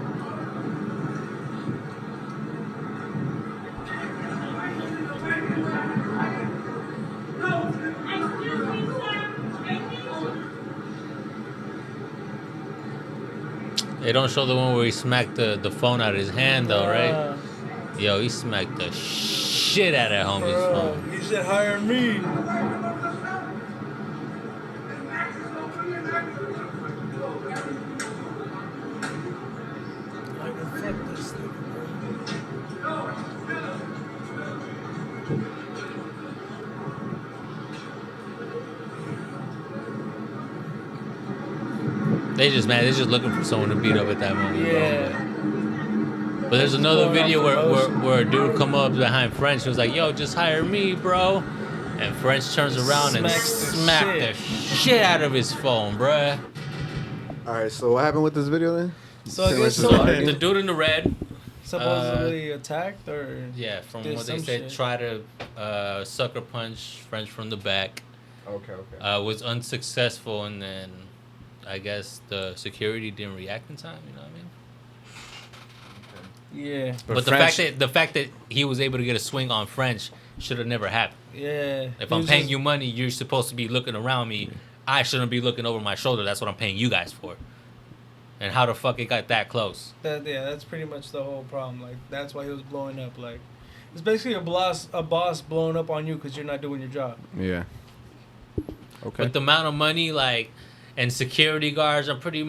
They don't show the one where he smacked the phone out of his hand though, right? Yo, he smacked the shit out of homie's Bro, phone. you should hire me. Fuck this nigga, bro. They just looking for someone to beat up at that moment. Yeah. Bro. But there's another Going off video the motion. where a dude come up behind French. He was like, "Yo, just hire me, bro." And French turns around and smacked the shit out of his phone, bruh. All right, so what happened with this video then? So I Say guess versus The dude in the red, supposedly attacked or yeah, from did what they some said, shit. try to sucker punch French from the back. Okay. Was unsuccessful, and then I guess the security didn't react in time. You know what I mean? Yeah. But the fact that he was able to get a swing on French should have never happened. Yeah. If I'm paying you money, you're supposed to be looking around me. I shouldn't be looking over my shoulder. That's what I'm paying you guys for. And how the fuck it got that close? That's pretty much the whole problem. Like that's why he was blowing up. Like it's basically a boss blowing up on you because you're not doing your job. Yeah. Okay. But the amount of money, like, and security guards, I'm pretty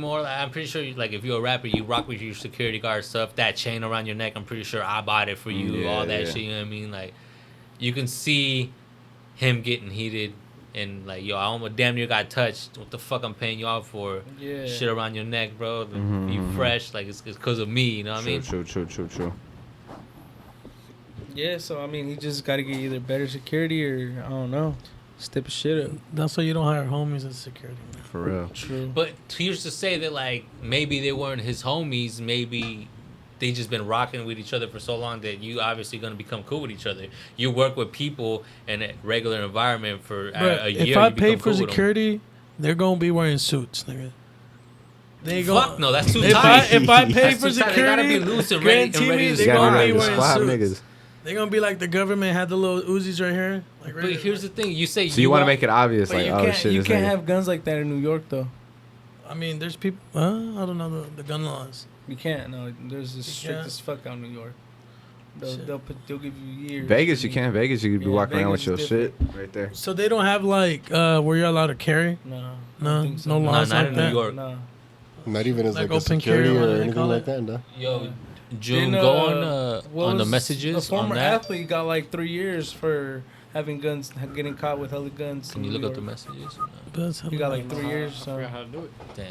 sure, like, if you're a rapper, you rock with your security guard stuff. That chain around your neck, I'm pretty sure I bought it for you. Yeah, all that yeah. shit, you know what I mean? Like, you can see him getting heated. And, like, yo, I almost damn near got touched. What the fuck I'm paying you out for? Yeah. Shit around your neck, bro. Mhm, Be mhm. fresh. Like, it's because of me, you know what I mean? True. Yeah. So I mean, he just got to get either better security or I don't know, step his shit up. That's why you don't hire homies as security. For real. True. But here's to say that, like, maybe they weren't his homies. Maybe they just been rocking with each other for so long that you obviously going to become cool with each other. You work with people in a regular environment for a year. If I you pay become for cool with them. security, they're gonna be wearing suits, nigga. They Fuck no, that's too If tight. I pay That's for too tight. They gotta be security, loose and ready guarantee to they You gonna gotta be be wearing squad suits. niggas. They're gonna be like the government had the little Uzis right here. Like, But here's the thing: you say So you want to want- make it obvious, But like, you oh can't shit, you this can't nigga. have guns like that in New York though. I mean, there's people. I don't know the gun laws. You can't. No, there's this You strict can't? as fuck out in New York. Shit. They'll give you years. Vegas, you can. Vegas, you could be Yeah, walking around with Vegas your is shit right there. So they don't have like where you're allowed to carry. No. I No, don't think so. no Nah, laws not like in that. New York. No. Not even as Like like, a open carry, security what do or they anything call like it? that, no? Yo, June, Then, go on what the was- messages A former on that. athlete got like 3 years for having guns, getting caught with hella guns. Can in you New look up the York. messages? But that's He got like 3 years. So. Damn.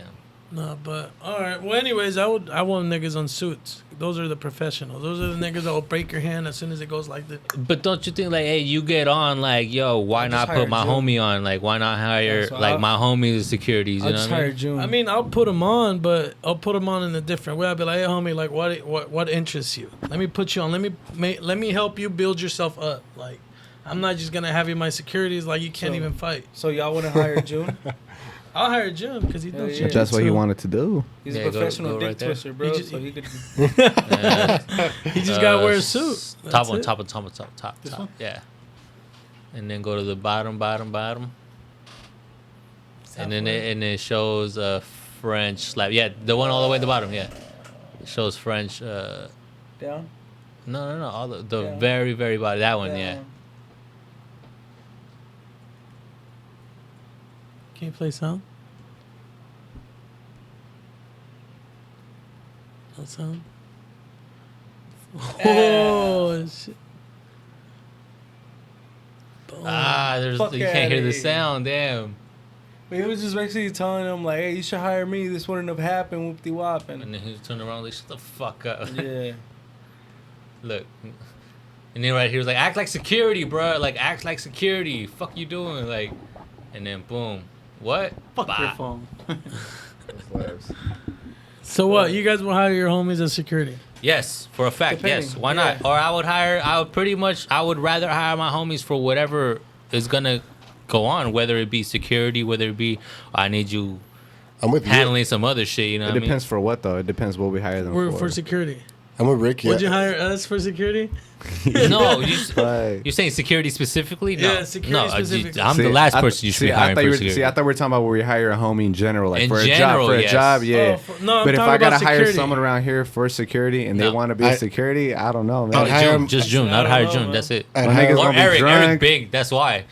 No, but all right. Well, anyways, I want niggas on suits. Those are the professionals. Those are the niggas that will break your hand as soon as it goes like this. But don't you think, like, hey, you get on, like, yo, why I'll not just put hire my June. homie on? Like, why not hire, Yeah, so like, I'll- my homies as securities, you I'll know just what I hire mean? June. I mean, I'll put them on, but I'll put them on in a different way. I'll be like, hey, homie, like, what interests you? Let me put you on. Let me help you build yourself up. Like, I'm not just gonna have you my securities. Like, you can't So- even fight. So y'all want to hire June? I'll hire Jim because he Hell does yeah. shit. That's what he too. wanted to do. He's Yeah, a go- professional go dick right there. twister, bro. He just- so he could. He just gotta wear a suit. Top That's one, it. top. This one? Yeah. And then go to the bottom. And then it shows French slap. Yeah, the one all the way at the bottom. Yeah, it shows French. Down. No. All the Yeah. very bottom. That one. Yeah. Down. Can you play sound? No sound. Oh shit! Boom. There's Fuck you can't hear outta the here. sound. Damn. But he was just basically telling him like, "Hey, you should hire me. This wouldn't have happened. Whoop de wop." And And then he turned around like, shut the fuck up. yeah, Look. And then right here was like, act like security, bro. Like, act like security. Fuck you doing? Like, and then boom. What? Fuck your Bah. phone. So what? You guys will hire your homies as security? Yes, for a fact. Depending, Yes. Why not? yeah. Or I would rather hire my homies for whatever is gonna go on, whether it be security, whether it be I need you I'm with you. handling some other shit. You know It what I mean? depends for what though. It depends what we hire them We're for. for security. I'm with Rick. Yeah. Would you hire us for security? No, Right. you're saying security specifically? No. Yeah, security no, specifically. I'm the last person you should be hiring for security. See, I thought we were talking about where we hire a homie in general, like In for general, a yes. job, yeah. No, I'm But if talking I gotta about hire security. someone around here for security and they No. want to be a security, I don't know, Oh, man. I'd hire June, him- just June. I I'd don't hire know, June. man. That's it. I'd My hire- niggas Or gonna be Eric. drunk. Eric Big. That's why.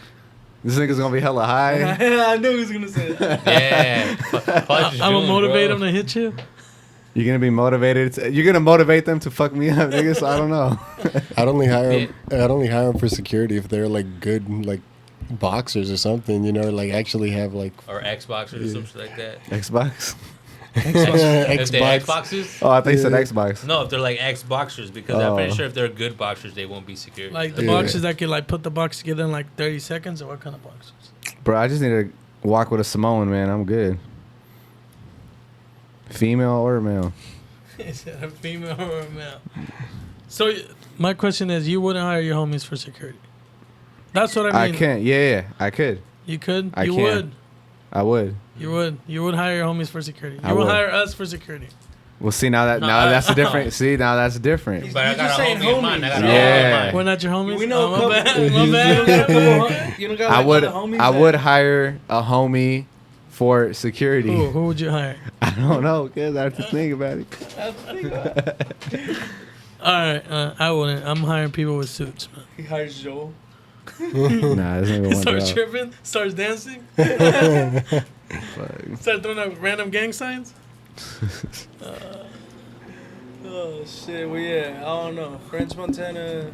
This nigga's gonna be hella high. I knew he was gonna say that. Yeah. Fuck I'm gonna June, motivate bro. him to hit you. You're gonna be motivated. You're gonna motivate them to fuck me up, nigga. So I don't know. I'd only hire them for security if they're like good like boxers or something, you know, like actually have like Or Xboxers or something like that. Xbox. If they're Xbox. Xboxers? Oh, I thought you said Xbox. No, if they're like Xboxers, because I'm pretty Oh. sure if they're good boxers, they won't be secure. Like the Yeah. boxers that can like put the box together in like 30 seconds, or what kind of boxers? Bro, I just need to walk with a Samoan, man. I'm good. Female or male? Is it a female or a male? So my question is, you wouldn't hire your homies for security? That's what I mean. I can't. Yeah, I could. You could. I you can. would. I would. You would. You would hire your homies for security. I You would would. hire us for security. Well, see now No, that's a different. See now that's different. But I You got just a saying homie in mind. I got a homies. homie Yeah. in mind. We're not your homies. We know Oh, a couple. my bad. My bad. You don't got I like would. other homies I that- would hire a homie for security. Who would you hire? I don't know, cause I have to think about it. All right, I wouldn't. I'm hiring people with suits, man. He hires Joel. Nah, this ain't one Starts job. tripping, starts dancing, Fuck. starts throwing out random gang signs. Oh shit, well yeah, I don't know. French Montana,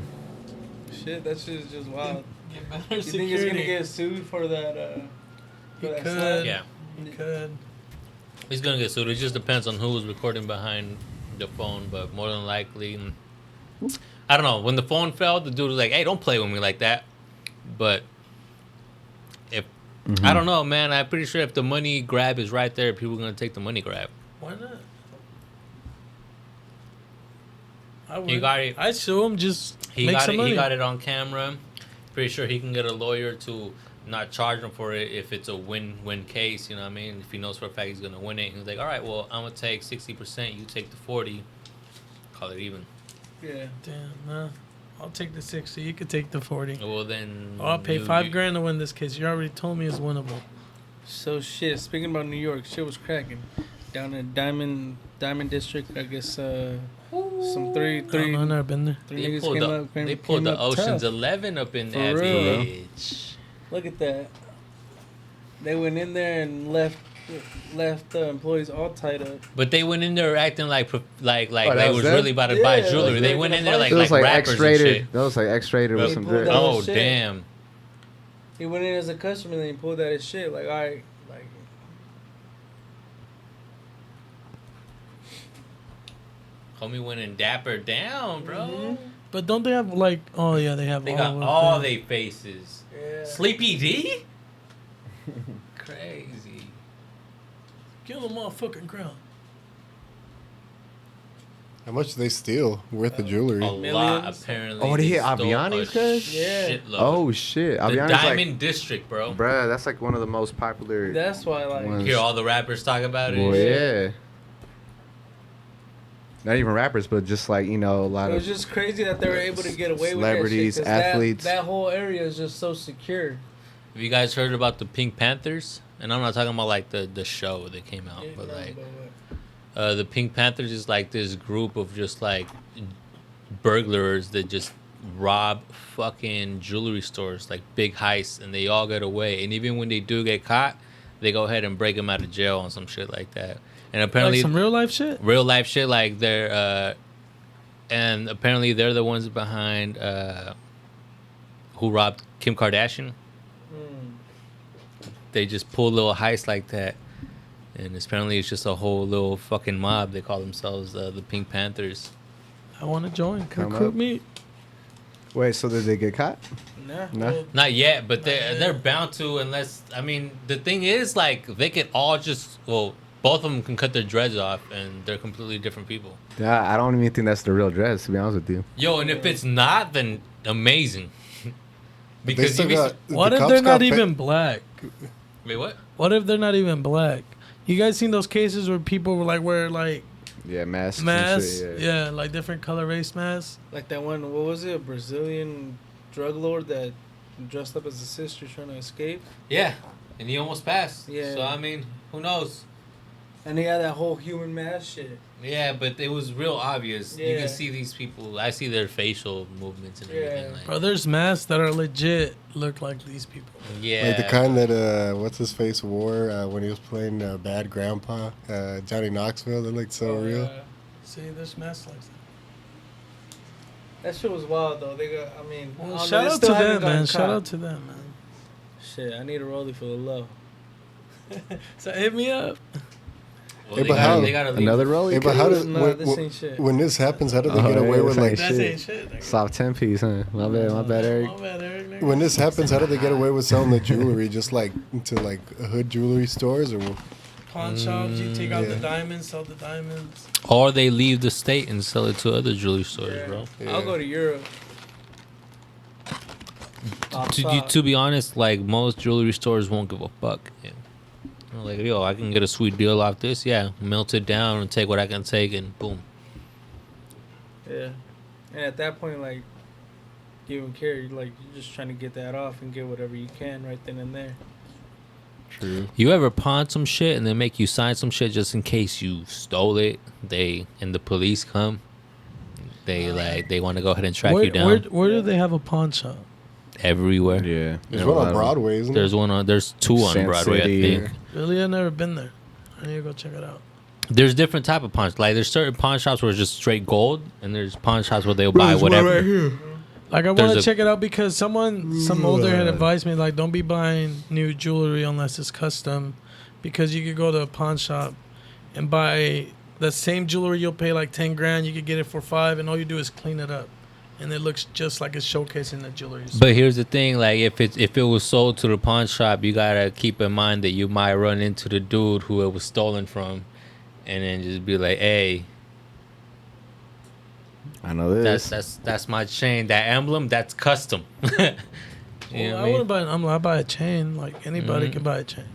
shit, that shit is just wild. Get better You think he's gonna get sued for that? He For that could. slap? Yeah. You could. He's going to get sued. It just depends on who was recording behind the phone, but more than likely, I don't know. When the phone fell, the dude was like, hey, don't play with me like that. But if, I don't know, man. I'm pretty sure if the money grab is right there, people are going to take the money grab. Why not? I would. He got it. I'd sue him. Just He make got some it. money. He got it on camera. Pretty sure he can get a lawyer to not charge him for it if it's a win-win case. You know what I mean? If he knows for a fact he's gonna win it, he's like, all right, well, I'm gonna take 60%. You take the 40. Call it even. Yeah. Damn, nah. I'll take the 60. You could take the 40. Well, then. I'll pay you- $5,000 to win this case. You already told me it's winnable. So shit. Speaking about New York, shit was cracking down in Diamond District. I guess some three I don't know, I've never been there. They niggas pulled came the, up. they pulled came the up Ocean's tough. 11 up in For that real. bitch. Look at that. They went in there and left the employees all tied up. But they went in there acting like Oh, they that was was them? really about to buy Yeah, jewelry. like They they went gonna in there buy like It was like rappers and X-rated. shit. That was like X-rated with They some pulled drip. out- Oh, shit. damn. He went in as a customer and then he pulled out his shit. Like, all right, like, Homie went and dapper down, bro. But don't they have like? Oh yeah, they have. They all got of all them. they faces. yeah. Sleepy D? Crazy. Kill the motherfucking crown. how much do they steal worth the jewelry? A lot, Millions. apparently. Oh, did he They hit stole Aviani's, a cuz? Yeah. shitload. Oh shit! the Aviani's Diamond like, District, bro. bruh, that's like one of the most popular. That's why, like, One. Hear all the rappers talk about it. Well, yeah. Not even rappers, but just like, you know, a lot it of was just crazy that they were able to get away celebrities, with that shit, 'cause athletes. That whole area is just so secure. Have you guys heard about the Pink Panthers? And I'm not talking about like the show that came out, but like the Pink Panthers is like this group of just like burglars that just rob fucking jewelry stores, like big heists, and they all get away. And even when they do get caught, they go ahead and break them out of jail on some shit like that. And apparently, Like some real life shit. real life shit, like they're and apparently they're the ones behind who robbed Kim Kardashian. They just pull little heists like that, and apparently it's just a whole little fucking mob. They call themselves the Pink Panthers. I want to join. Come Recruit up. me. Wait, so did they get caught? Nah. No. Not yet, but they're bound to, unless, I mean, the thing is, like, they could all just, well, both of them can cut their dreads off, and they're completely different people. Yeah, I don't even think that's the real dress, to be honest with you. Yo, and if it's not, then amazing. They Because still you got- What the if cops they're not got even black? wait, what? What if they're not even black? You guys seen those cases where people were like wear like Yeah, masks. and masks? shit, Yeah, like different color race masks. Like that one, what was it? A Brazilian drug lord that dressed up as a sister trying to escape. Yeah, and he almost passed. Yeah. So, I mean, who knows? And he had that whole human mask shit. Yeah, but it was real obvious. You Yeah. can see these people. I see their facial movements and everything. Yeah. Like, Bro, there's masks that are legit look like these people. yeah. Like the kind that what's his face wore when he was playing Bad Grandpa, Johnny Knoxville. That looked so real. Yeah. See, there's masks like that. That shit was wild though. They got. I mean, I Well, don't know, shout they out still to haven't them, gotten man. Shout caught. out to them, man. Shit, I need a rollie for the low. So hit me up. Well, Hey, they but gotta- how- they gotta leave. Another roll? Hey, but how does Nah, this ain't shit. when this happens? How do they Oh, get away yeah, with it's like like That's shit. ain't shit. Nigga. Soft 10 piece, huh? My bad, Eric. My bad, Eric. Nigga. when this happens? How do they get away with selling the jewelry just like to like hood jewelry stores or? Pawn shops, you take out the Yeah. diamonds, sell the diamonds. Or they leave the state and sell it to other jewelry stores, Yeah. bro. I'll go to Europe. To be honest, like most jewelry stores won't give a fuck. Yeah. They're like, yo, I can get a sweet deal off this. Yeah, melt it down and take what I can take, and boom. Yeah. And at that point, like, you don't care. You're just trying to get that off and get whatever you can right then and there. True. You ever pawn some shit and they make you sign some shit just in case you stole it? And the police come. They want to go ahead and track you down Where do they have a pawn shop? everywhere. Yeah. There's one on Broadway, isn't There's there's two on Sin Broadway, City. I think. Really, I've never been there. I need to go check it out. There's different type of pawn. Like there's certain pawn shops where it's just straight gold, and there's pawn shops where they'll buy whatever. Like I want There's to a- check it out because some older had advised me like don't be buying new jewelry unless it's custom, because you could go to a pawn shop and buy the same jewelry you'll pay like 10 grand. You could get it for 5, and all you do is clean it up, and it looks just like it's showcasing the jewelry. But here's the thing: like if it was sold to the pawn shop, you gotta keep in mind that you might run into the dude who it was stolen from, and then just be like, "Hey, I know this. that's my chain. That emblem, that's custom." You know Well, what I I mean? wouldn't buy an emblem. I buy a chain. Like anybody Mhm. can buy a chain.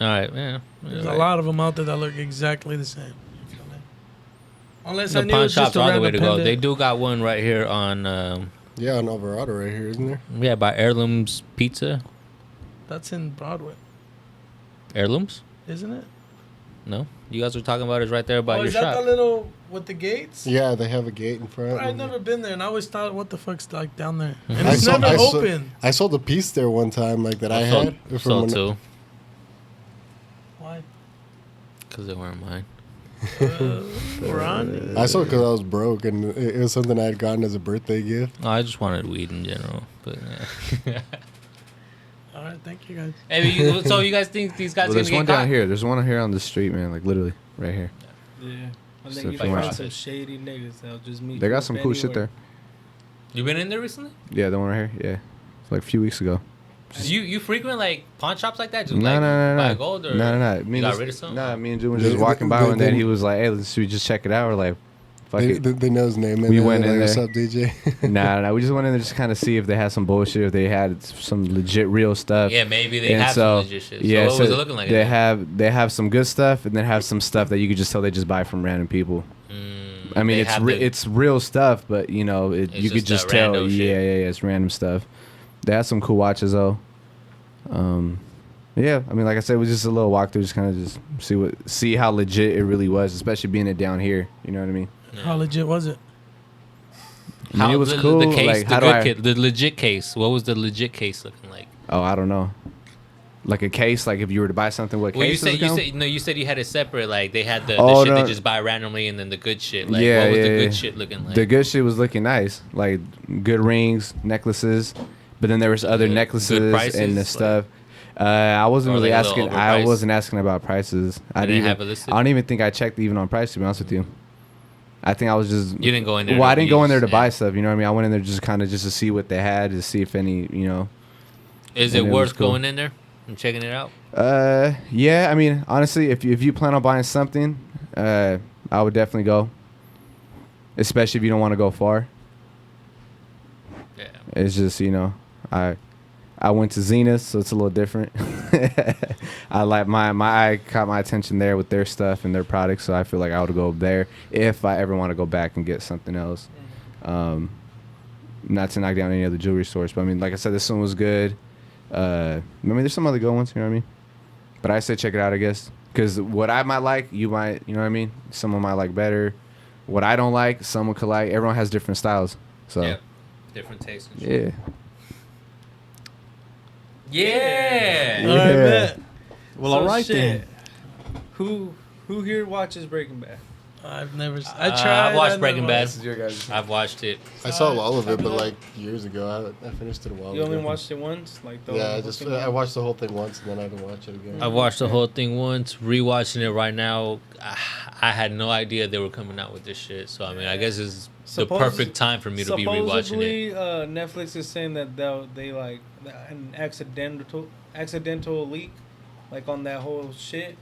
All right, yeah. There's a lot of them out there that look exactly the same. You feel me? Unless The I knew it pawn was just shops a are the way random to go. pendant. They do got one right here on, Yeah, on Alvarado right here, isn't there? yeah, by Heirlooms Pizza. That's in Broadway, Heirlooms? isn't it? No, you guys were talking about is right there by Oh, your is that shop. the little with the gates? Yeah, they have a gate in front. I've never been there, and I always thought, what the fuck's like down there? Mhm. And I it's saw- never I saw- open. I sold a piece there one time, like that I had. from Sold when- too, Why? because they weren't mine. Ron? I sold because I was broke, and it was something I had gotten as a birthday gift. No, I just wanted weed in general. But yeah. All right, thank you guys. Hey, so you guys think these guys Well, gonna there's get one caught? down here. There's one here on the street, man. Like literally, right here. Yeah. I So think you if you find want- some shady niggas that'll just meet They you got up some cool shit anywhere. You been in there recently? there. Yeah, the one right here. Yeah, like a few weeks ago. You frequent like pawn shops like that? Just No, like no, buy no, gold or no. you got rid of something? Nah, me and June were They- just walking by they- one day, and they- he was like, "Hey, should we just check it out?" We're like, "Fuck it." They know his name. We went in What's there. up, DJ? Nah, we just went in there just kind of see if they had some bullshit, if they had some legit real stuff. Yeah, maybe they And have so, some legit shit. So yeah, what was it looking like? They have some good stuff, and then have some stuff that you could just tell they just buy from random people. I mean, it's real stuff, but you know, you It's could just just that tell. rando shit. Yeah, it's random stuff. They had some cool watches though. Yeah, I mean, like I said, it was just a little walkthrough, just kind of just see how legit it really was, especially being it down here. You know what I mean? How legit was it? I mean, it was the, cool. The case, like, the how do good I? kit, the legit case. What was the legit case looking like? Oh, I don't know. Like a case, like if you were to buy something, what Well, case? you said you had it separate. Like they had the Oh, shit no. they just buy randomly, and then the good shit. Like Yeah, what was the yeah, good yeah. shit looking like? The good shit was looking nice, like good rings, necklaces, but then there was other Good necklaces prices, and the like- stuff. I wasn't Or really like a little asking. I overpriced? wasn't asking about prices. I They didn't didn't have it listed? I don't even think I checked even on price. To be honest with you, I think I was just. You didn't go in there. Well, to I didn't go in there to use- buy yeah. stuff. You know what I mean? I went in there just kind of just to see what they had, to see if any, you know. Is and it it was worth cool. going in there and checking it out? Yeah. I mean, honestly, if you plan on buying something, I would definitely go. Especially if you don't want to go far. Yeah. It's just, you know, I went to Zenith, so it's a little different. I like my eye caught my attention there with their stuff and their products, so I feel like I would go there if I ever want to go back and get something else. Not to knock down any other jewelry stores, but I mean, like I said, this one was good. I mean, there's some other good ones, you know what I mean? But I say check it out, I guess. Because what I might like, you might, you know what I mean? Someone might like better. What I don't like, someone could like. Everyone has different styles. So, Yeah. Different tastes. And shit. yeah. Yeah. All right, Yeah. bet. Well, So all right shit. then. Who here watches Breaking Bad? I've never. I tried. I watched never Breaking Bad. This is your guys'. I've watched it. I saw all of it, but like years ago. I finished it a while You ago. only watched it once, like the Yeah, whole I just thing? I watched the whole thing once and then I didn't watch it again. I watched the whole thing once. Rewatching it right now, I had no idea they were coming out with this shit. So I mean, I guess it's the perfect time for me to be rewatching Supposedly, it. Netflix is saying that they like an accidental leak, like on that whole shit.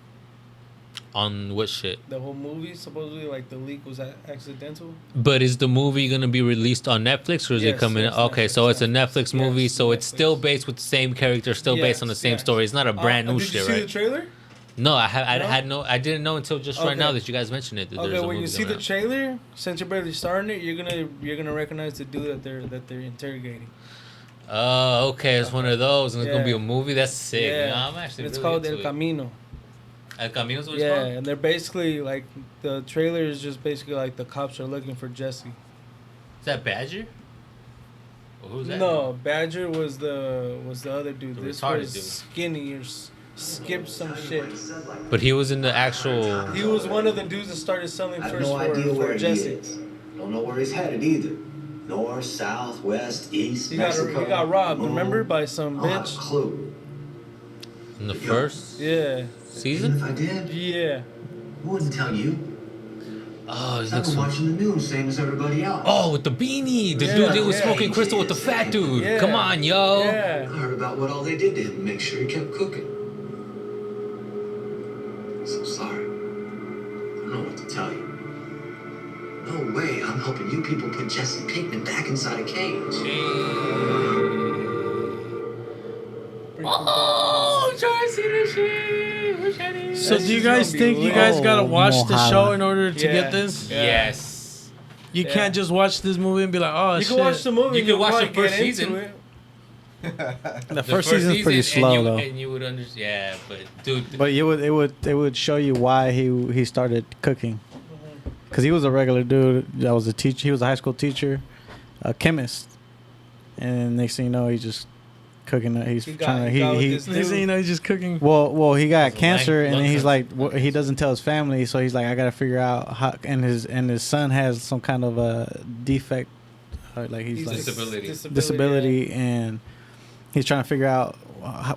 On what shit? The whole movie, supposedly, like the leak was accidental. But is the movie gonna be released on Netflix or is Yes, it coming? yes, Okay, Netflix, so it's a Netflix. Netflix movie, Yes, so it's still Netflix. based with the same character, still based on the same Yes. story. It's not a brand new Did shit, you see right? the trailer? No, I No? had no. I didn't know until just right Okay. now that you guys mentioned it. That there's Okay, a when movie you see coming the out. trailer, since you're barely starting it, you're gonna recognize the dude that they're interrogating. Oh, okay, it's one of those, and it's gonna be Yeah. a movie. That's sick. Yeah, Yeah, I'm actually. it's really called into El it. Camino. El Camino's what it's Yeah, called. and they're basically like the trailer is just basically like the cops are looking for Jesse. Is that Badger? Well, who's that? No, Badger was the other dude. The This retarded was dude. Skinny or skipped some shit. But he was in the actual. He was one of the dudes that started selling I have first no idea for where he Jesse. is. Don't know where he's headed either. North, south, west, east, He Mexico. got robbed, moon. remember, by some I don't have a bitch. clue. In the first Yeah, Even season? if I did, yeah. I wouldn't tell you. Oh, he I've looks. been watching the news, same as everybody else. Oh, with the beanie, the Yeah, dude that was yeah. smoking crystal with the fat dude. Yeah. Come on, yo. I Yeah. heard about what all they did to him to make sure he kept cooking. So sorry. I don't know what to tell you. No way I'm helping you people put Jesse Pinkman back inside a cage. Oh, I'm trying to see this shit. Wish I did. So That's do you just guys gonna be think you lit. guys gotta watch the Mojada. show in order to Yeah. get this? Yeah. Yes. You Yeah. can't just watch this movie and be like, oh You shit. can watch the movie. You can watch probably the first get into season. it. The first season's pretty slow and though. And you would understand. Yeah, but dude. But it would show you why he started cooking. Mm-hmm. Cause he was a regular dude. That was a teacher. He was a high school teacher, a chemist, and next thing you know, he's just cooking. He's He trying to got with he. this Next thing you know, he's just cooking. Well, he got Lung- cancer, and lung then he's like, cancer. he doesn't tell his family, so he's like, I gotta figure out how. And his son has some kind of a defect, like he's like disability, and he's trying to figure out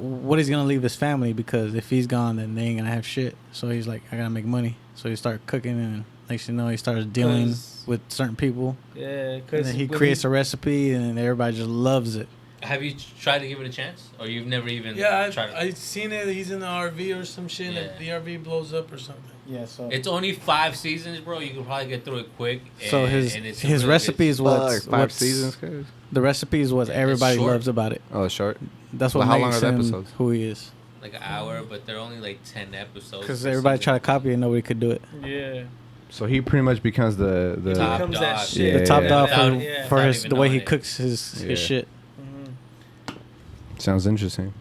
what he's gonna leave his family, because if he's gone, then they ain't gonna have shit. So he's like, I gotta make money. So he started cooking, and next thing you know, he starts dealing 'Cause- with certain people, Yeah, and because then he creates a recipe, and everybody just loves it. Have you tried to give it a chance, or you've never even Yeah, tried? I've seen it. He's in the RV or some shit, Yeah. and the RV blows up or something. Yeah. So It's only 5 seasons, bro. You can probably get through it quick. so and his it's a recipe really is Like what's 5 what's- seasons, guys. The recipe is what Yeah, it's everybody short. loves about it. Oh, it's short. That's Well, what how long makes are the him episodes? who he is. like an hour, but they're only like 10 episodes. Because per everybody season. tried to copy it, and nobody could do it. Yeah. So he pretty much becomes the He Top becomes that dog. shit. Yeah, The top yeah. dog Without- for, yeah. for without his even the way he knowing it. cooks his Yeah. shit. Mhm. sounds interesting.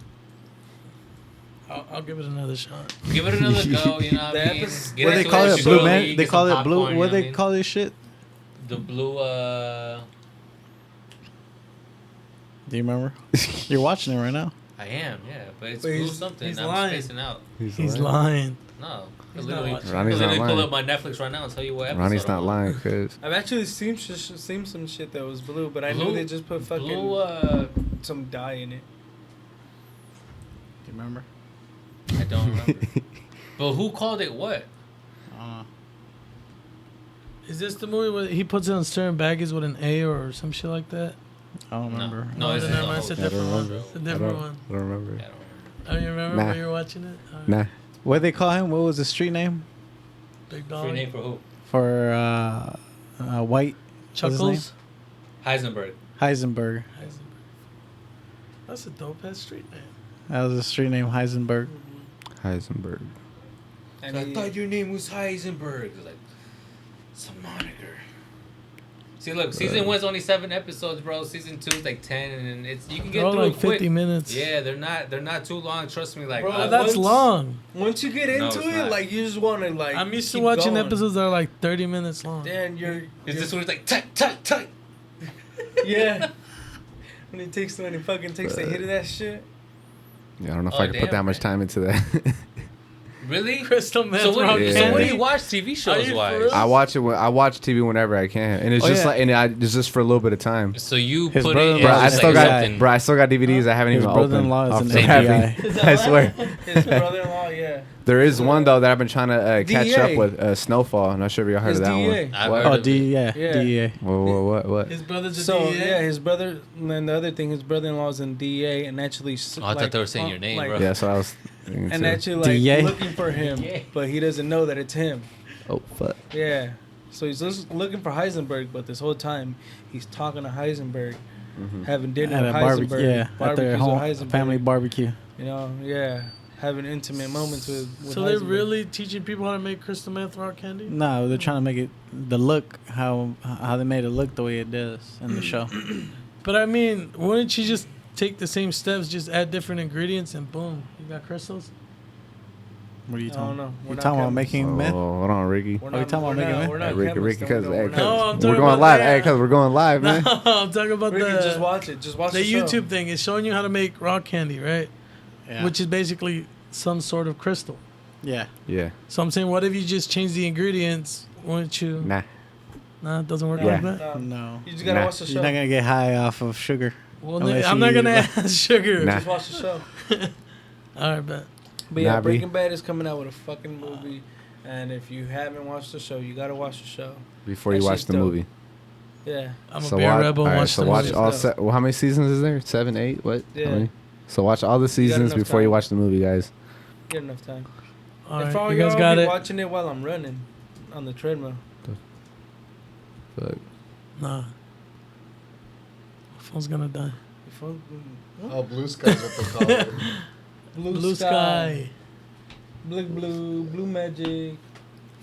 I'll give it another shot. Give it another go. You know what The I mean? episode- Get What they into call it, slowly, blue man. They get call some it blue. popcorn, you What know they I mean? call this shit? The blue. Do you remember? You're watching it right now. I am, yeah, but it's But blue he's- something. he's I'm lying. spacing out. He's lying. No, I He's literally, not watching. I Ronnie's not literally pull lying. up my Netflix right now and tell you what episode. Ronnie's not I'm on. lying, cause I've actually seen some shit that was blue, but I knew Blue- they just put fucking Blue. some dye in it. Do you remember? I don't remember. But who called it what? Is this the movie where he puts it on certain baggies with an A or some shit like that? I don't remember. No, Oh, it's then not never mind, a it's a whole- different one. bro. It's a different one. I don't remember. I don't remember. Oh, you remember Nah. when you were watching it? Alright. Nah. What they call him? What was the street name Big Free dog. name for who? for White Chuckles. Heisenberg. Heisenberg? Heisenberg. That's a dope ass street name. That was the street name, Heisenberg. Heisenberg. And I he- thought your name was Heisenberg. It's like, it's a moniker. See, look, season 1's only 7 episodes, bro. Season 2 is like 10, and it's you can get They're through like it quick. 50 minutes. Yeah, they're not too long. Trust me, like Bro, That's long. Once you get No, into it's it, not. like you just want to like. I'm used to keep watching going. episodes that are like 30 minutes long. Then is this where it's like tight? yeah. when he fucking takes the hit of that shit. Yeah, I don't know if Oh, I can put that damn, much man. time into that. Really? Crystal meth. So what, rock so Yeah. what do candy? you watch TV shows you for wise? real? I watch it. I watch TV whenever I can, and it's Oh, just yeah. like, and it's just for a little bit of time. So you His put it in brother-in-law Bro, I is just still like got, something. bro. I still got DVDs I haven't His even opened. brother-in-law is off an the FBI. wrapping. I swear. His brother-in-law, yeah. There is one though that I've been trying to catch DEA. up with. Snowfall. I'm not sure if y'all heard His of that DEA. one. I've What? heard Oh, of it. yeah, Yeah. DEA. What? His brother's a So DEA. yeah, his brother, and then the other thing, his brother-in-law's in DEA, and actually. Oh, I thought they were saying your name, bro. Yeah, so I was. thinking And too. actually, like DEA? looking for him, but he doesn't know that it's him. Oh fuck. Yeah. So he's just looking for Heisenberg, but this whole time he's talking to Heisenberg, having dinner At with a Heisenberg, barbecue, yeah, at their barbecues home with Heisenberg. family barbecue. You know, yeah, having intimate moments with So they're Heisenberg. really teaching people how to make crystal meth rock candy? No, they're trying to make it the look how they made it look the way it does in the show. But I mean, wouldn't you just take the same steps, just add different ingredients, and boom, you got crystals? What are you I don't talking? know. We're You not talking about chemists. making Oh, meth? hold on, Ricky. We're Are we talking about making meth? We're not Ricky, chemists, because don't- we're No, not- I'm we're talking going about live. that. Hey, cause we're going live, No, man. I'm talking about Ricky, the just watch it. Just watch the the show. YouTube thing. It's showing you how to make rock candy, right? Yeah. Which is basically some sort of crystal. Yeah. Yeah. So I'm saying, what if you just change the ingredients? Wouldn't you? Nah. Nah, it doesn't work Yeah. like that. No. You just gotta Nah. watch the show. You're not gonna get high off of sugar. Well, Unless I'm you not gonna use add sugar. Nah. Just watch the show. All right, bet. But yeah, Nah, B. Breaking Bad is coming out with a fucking movie, and if you haven't watched the show, you gotta watch the show. Before That you watch shit's the dope. movie. Yeah. I'm a So beer watch, rebel. all right, Watch so the watch movie. all. stuff. Well, how many seasons is there? 7, 8? What? Yeah. How many? So watch all the seasons enough before you time. watch the movie, guys. Get enough time. All if right, all you guys y'all got be it. watching it while I'm running on the treadmill. Fuck. Nah. My phone's gonna die. Your phone- Oh, Blue Sky's what they call it. Blue sky. Blue Magic,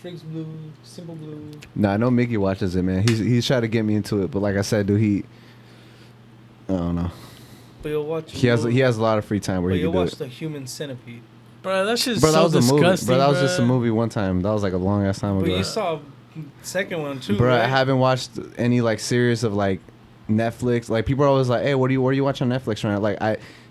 Freaks Blue, Simple Blue. Nah, I know Mickey watches it, man. He's trying to get me into it, but like I said, dude, I don't know. But you'll watch. He has a lot of free time where But he you'll can do watch it. the Human Centipede. Bro, that shit's Bro, that so was a movie. disgusting. Bro, that was just a bruh. movie one time. That was like a long ass time But ago. you saw second one too, Bro, right? I haven't watched any like series of like Netflix. Like people are always like, "Hey, what do you watch on Netflix right now?" Like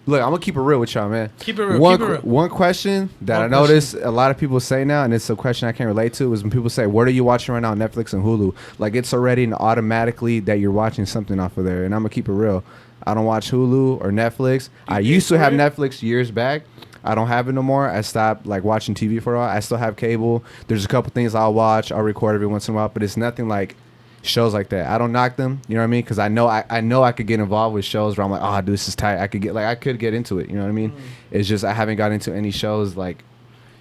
look, I'm gonna keep it real with y'all, man. Keep it real. One keep it real. one question that One I noticed a lot of people say now, and it's a question I can relate to, is when people say, "What are you watching right now on Netflix and Hulu?" Like it's already automatically that you're watching something off of there. And I'm gonna keep it real. I don't watch Hulu or Netflix. I used to have Netflix years back. I don't have it no more. I stopped like watching TV for a while. I still have cable. There's a couple things I'll watch. I'll record every once in a while, but it's nothing like shows like that. I don't knock them. You know what I mean? Because I know I could get involved with shows where I'm like, oh, dude, this is tight. I could get into it. You know what I mean? It's just I haven't got into any shows like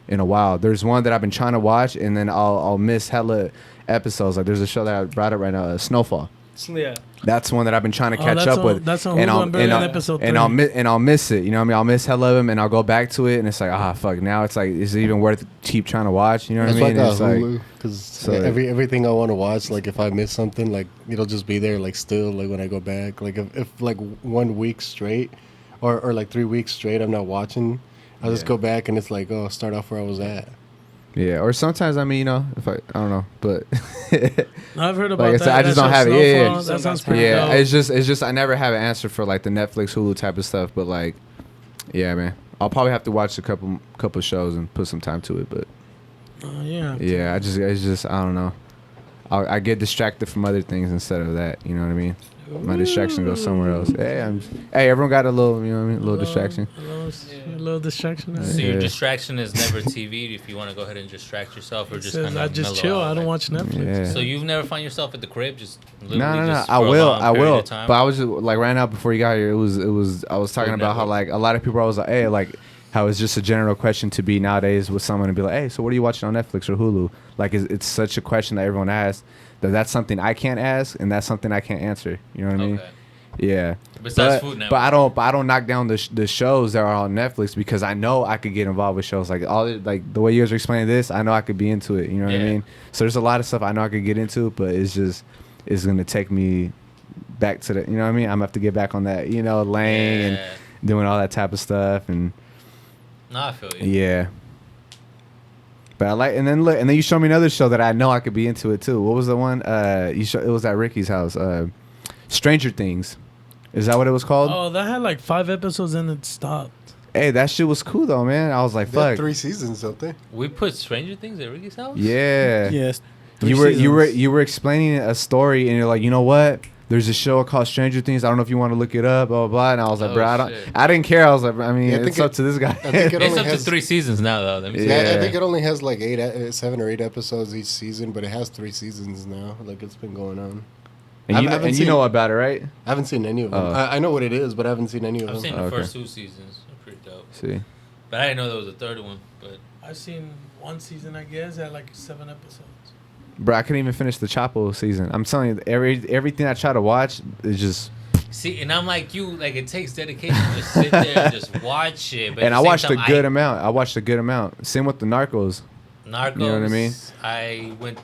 in a while. There's one that I've been trying to watch, and then I'll miss hella episodes. Like there's a show that I brought up right now, Snowfall. Yeah. That's one that I've been trying to catch that's up on- with. that's on and Hulu. I'll, I'm barely and on I'll, episode and 3. I'll miss it. You know what I mean? I'll miss hell of them, and I'll go back to it, and it's like, fuck. Now it's like, is it even worth keep trying to watch? You know what That's I mean? like It's Hulu, because so- everything I want to watch, like if I miss something, like it'll just be there, like still, like when I go back. Like if like 1 week straight, or like 3 weeks straight, I'm not watching. I'll just go back, and it's like, oh, start off where I was at. Yeah, or sometimes if I don't know, but I've heard about like I that. said, I just That don't show have it. Yeah, Snowfall, That sounds pretty yeah. dope. It's just I never have an answer for like the Netflix, Hulu type of stuff. But like, yeah, man, I'll probably have to watch a couple shows and put some time to it. But Yeah. yeah, it's just I don't know. I get distracted from other things instead of that. You know what I mean? My distraction goes somewhere else. Hey, everyone got a little, you know what I mean? A little distraction. A little distraction. Yeah. So your distraction is never TV. If you want to go ahead and distract yourself, or It just says kind of I just chill. I don't watch Netflix. Yeah. So you've never find yourself at the crib, just literally No. just I for a will. long I period will. of time? But I was just like right now before you got here. It was. I was talking about how like a lot of people are always like, hey, like how it's just a general question to be nowadays with someone and be like, hey, so what are you watching on Netflix or Hulu? Like it's such a question that everyone asks that's something I can't ask and that's something I can't answer. You know what I mean? Okay. Yeah. Besides Food Network. But I don't knock down the shows that are on Netflix because I know I could get involved with shows like like the way you guys are explaining this. I know I could be into it. You know what I Yeah. mean? So there's a lot of stuff I know I could get into, but it's just is gonna take me back to the, you know what I mean? I'm gonna have to get back on that, you know, lane and doing all that type of stuff. And no, I feel you. yeah. But I like, and then you show me another show that I know I could be into it too. What was the one? It was at Ricky's house. Stranger Things. Is that what it was called? Oh, that had like 5 episodes and it stopped. Hey, that shit was cool though, man. I was like, They had fuck. 3 seasons, don't they? We put Stranger Things at Ricky's house? Yeah. Yes. You were explaining a story and you're like, you know what? There's a show called Stranger Things. I don't know if you want to look it up, blah, blah, blah. And I was like, bro, I didn't care. I was like, I mean, it's up to this guy. I think It's up to 3 seasons now, though. Let me see. I think it only has like 7 or 8 episodes each season, but it has 3 seasons now. Like, it's been going on. And you know about it, right? I haven't seen any of them. I know what it is, but I haven't seen any of them. I've seen the first 2 seasons. They're pretty dope. See. But I didn't know there was a third one. But I've seen 1 season, I guess, had like 7 episodes. Bro, I couldn't even finish the Chapo season. I'm telling you, everything I try to watch is just. see, and I'm like you, like it takes dedication to just sit there and just watch it. But And I watched a good amount. I watched a good amount. Same with the Narcos. Narcos. You know what I mean? I went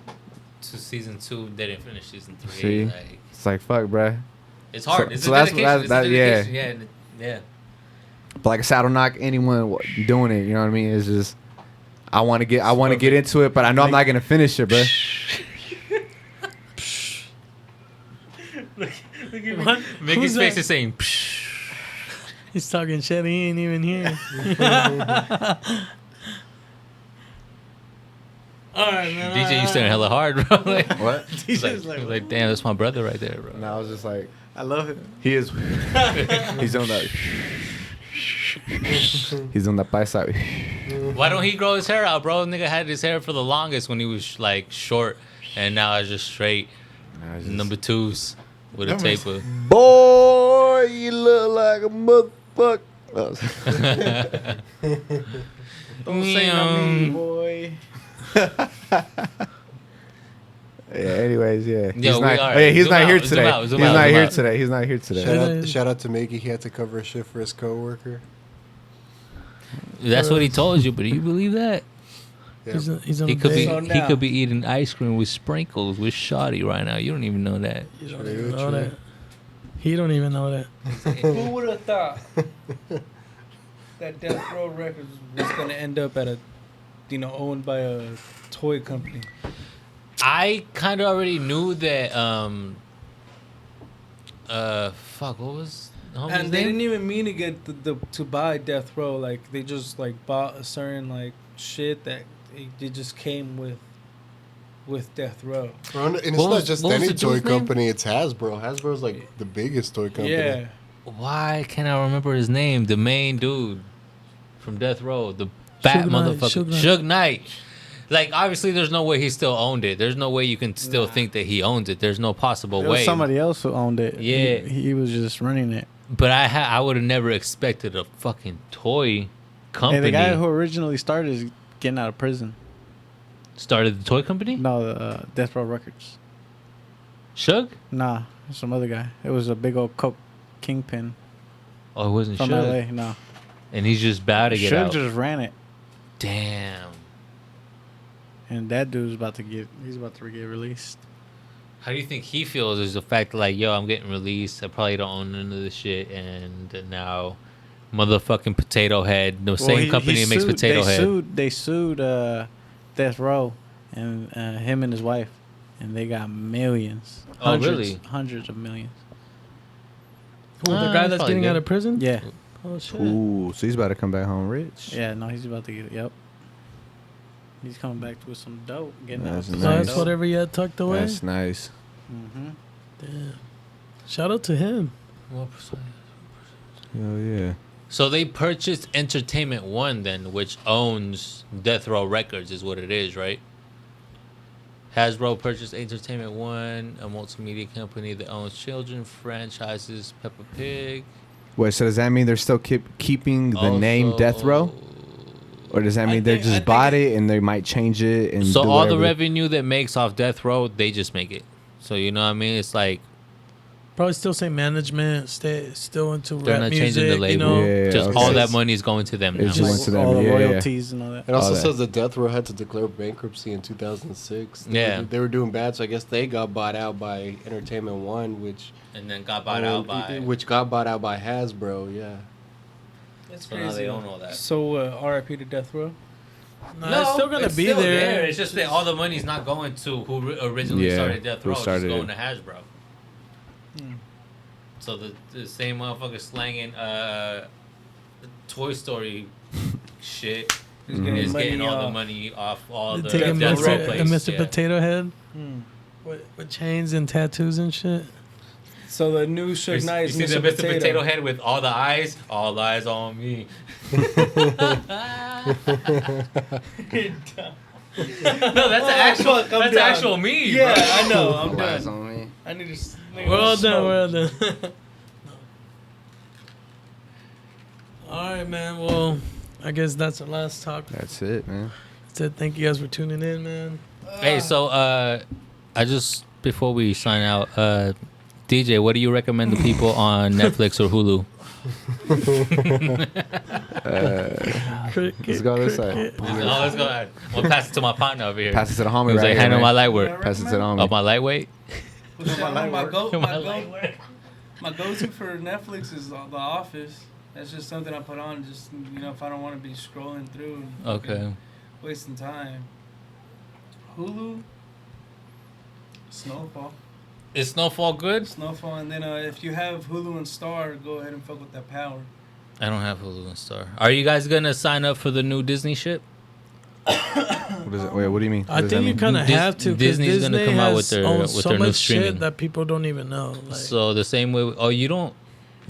to season 2. They didn't finish season 3. See, Like, it's like fuck, bro. it's hard. So- It's so a that's- dedication. that- It's a yeah. dedication. Yeah. But like I said, I don't knock anyone doing it. You know what I mean? It's just I want to get into it, but I know I'm not gonna finish it, bro. Look at what? Mickey's Who's face that? is saying, He's talking shit. He ain't even here. All right, man. DJ, you staring hella hard, bro. Like, What? he's like, damn, that's my brother right there, bro. No, I was just like, I love it. he is. He's on that. He's on the paisa. Why don't he grow his hair out, bro? Nigga had his hair for the longest when he was like short, and now it's just straight number 2s with a taper. Boy, you look like a motherfucker. Don't say no me, boy. Yeah. Anyways, yeah. Yo, we are. He's Zoom not out, here zoom today. out, He's zoom not out, zoom here out. today. He's not here today. Shout out to Maggie. He had to cover a shift for his coworker. That's what he told you, but do you believe that? Yeah. He's on He a could be date. he could be eating ice cream with sprinkles with Shawty right now. You don't even know that. You don't even know that. He don't even know that. Who would have thought that Death Row Records was gonna end up at owned by a toy company? I kind of already knew that. Fuck, what was the homie's And they name? didn't even mean to get to buy Death Row. Like they just like bought a certain like shit that it just came with Death Row. Bro, and it's What not was- just what was any the toy dude's name? company. It's Hasbro. Hasbro's like the biggest toy company. Yeah. Why can't I remember his name? The main dude from Death Row, the bat Suge Knight, motherfucker, Suge Knight. Suge Knight. Like obviously, there's no way he still owned it. There's no way you can still think that he owns it. There's no possible It was way. somebody else who owned it. Yeah. He was just running it. But I would have never expected a fucking toy company. Hey, the guy who originally started is getting out of prison. started the toy company. No, Death Row Records. Suge? Nah, some other guy. It was a big old coke kingpin Oh, it wasn't from Suge. LA. No, And he's just about to get Suge out. just ran it, Damn. and that dude's about to get get released. How do you think he feels is the fact that, like, yo, I'm getting released. I probably don't own none of this shit. And now, motherfucking Potato Head, the same company that makes Potato Head. They sued Death Row and him and his wife, and they got millions. Oh, Hundreds, really? Hundreds of millions. Who, the Ah, guy that's that's probably getting good. out of prison? Yeah, Oh shit. Ooh, so he's about to come back home rich. yeah. No, he's about to get. Yep. He's coming back with some dope. Getting That's out. So that's Nice. whatever he had tucked away. That's nice. Mm-hmm. Damn. Shout out to him. Hell yeah. So they purchased Entertainment One then, which owns Death Row Records, is what it is, right? Hasbro purchased Entertainment One, a multimedia company that owns children franchises, Peppa Pig. Wait, so does that mean they're still keeping the name Death Row? Or does that mean they just bought it and they might change it and So do all the whatever? revenue that makes off Death Row, they just make it. So you know what I mean? It's like Probably still same management. Still into They're rap not music. changing the label. You know, Yeah, Just okay. all that money is going to them now. It's just went to them. all the Yeah, yeah. royalties and all that. It also All that. says that Death Row had to declare bankruptcy in 2006. Yeah. They were doing bad, so I guess they got bought out by Entertainment One, And then got bought out by. which got bought out by Hasbro. Yeah. That's So now they own all that. So RIP to Death Row. nah, it's still gonna be still there. It's just that all the money's not going to who originally Yeah, started Death who Row. It's started just going it. to Hasbro. So the same motherfucker slanging Toy Story shit is getting all the money off all the Taking Death Row Mr. plays. Mr. Yeah. Potato Head with chains and tattoos and shit. So the new Suge Knight You is see the Mr. Mr. Potato Head with all the eyes? All eyes on me. No, that's an actual meme. Yeah, bro. I know. I'm All eyes done. on me. I need to. Well done. All right, man. Well, I guess that's our last talk. That's it, man. That's it. Thank you guys for tuning in, man. Hey, so I just before we sign out, DJ, what do you recommend to people on Netflix or Hulu? Let's go this side. Let's go ahead. I'm gonna pass it to my partner over here. Pass it to the homie He was right like, here, handle man. my light work. Pass it to the Oh, homie. my lightweight. My go-to for Netflix is The Office. That's just something I put on, just if I don't want to be scrolling through and Okay. wasting time. Hulu, Snowfall. Is Snowfall good? Snowfall, and then if you have Hulu and Star, go ahead and fuck with that Power. I don't have Hulu and Star. Are you guys gonna sign up for the new Disney shit? What is it? Wait, what do you mean? I think you kind of Dis- have to. 'Cause Disney's gonna Disney come out has with owns so their new much streaming. shit that people don't even know. Like, So the same way. Oh, you don't?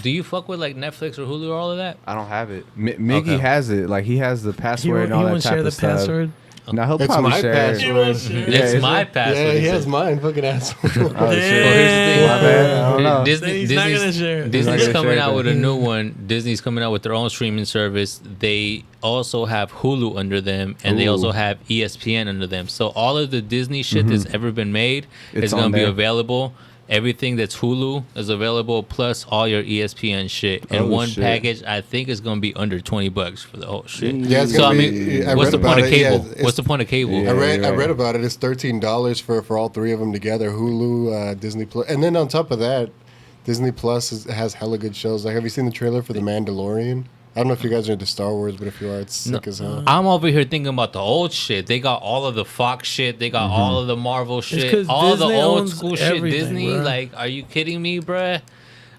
Do you fuck with like Netflix or Hulu or all of that? I don't have it. Miggy Okay. has it. Like he has the he password and all won't that share type the of stuff. password. No, he'll It's probably my share password. it. Yeah, It's is my it? password. Yeah, he says. has mine. Fucking asshole. Oh, shit. Well, here's the thing. My bad. I don't know. He's not gonna share it. Disney's gonna coming share out that. with a new one. Disney's coming out with their own streaming service. They also have Hulu under them, and they Ooh. also have ESPN under them. So all of the Disney shit that's ever been made It's is going on to be there. available. Everything that's Hulu is available, plus all your ESPN shit. And Oh, one shit. package, I think, is going to be under $20 for the whole shit. Yeah, it's So I gonna mean, be- I what's read the point about of it, yeah, cable? it's- What's the point of cable? Yeah. I read right. about it. It's $13 for all three of them together. Hulu, Disney Plus, and then on top of that, Disney Plus has hella good shows. Like, have you seen the trailer for The Mandalorian? I don't know if you guys are into Star Wars, but if you are, it's sick as hell. I'm over here thinking about the old shit. They got all of the Fox shit. They got all of the Marvel shit. 'cause All of the Disney old owns school shit. everything, Disney, bruh. like, are you kidding me, bruh?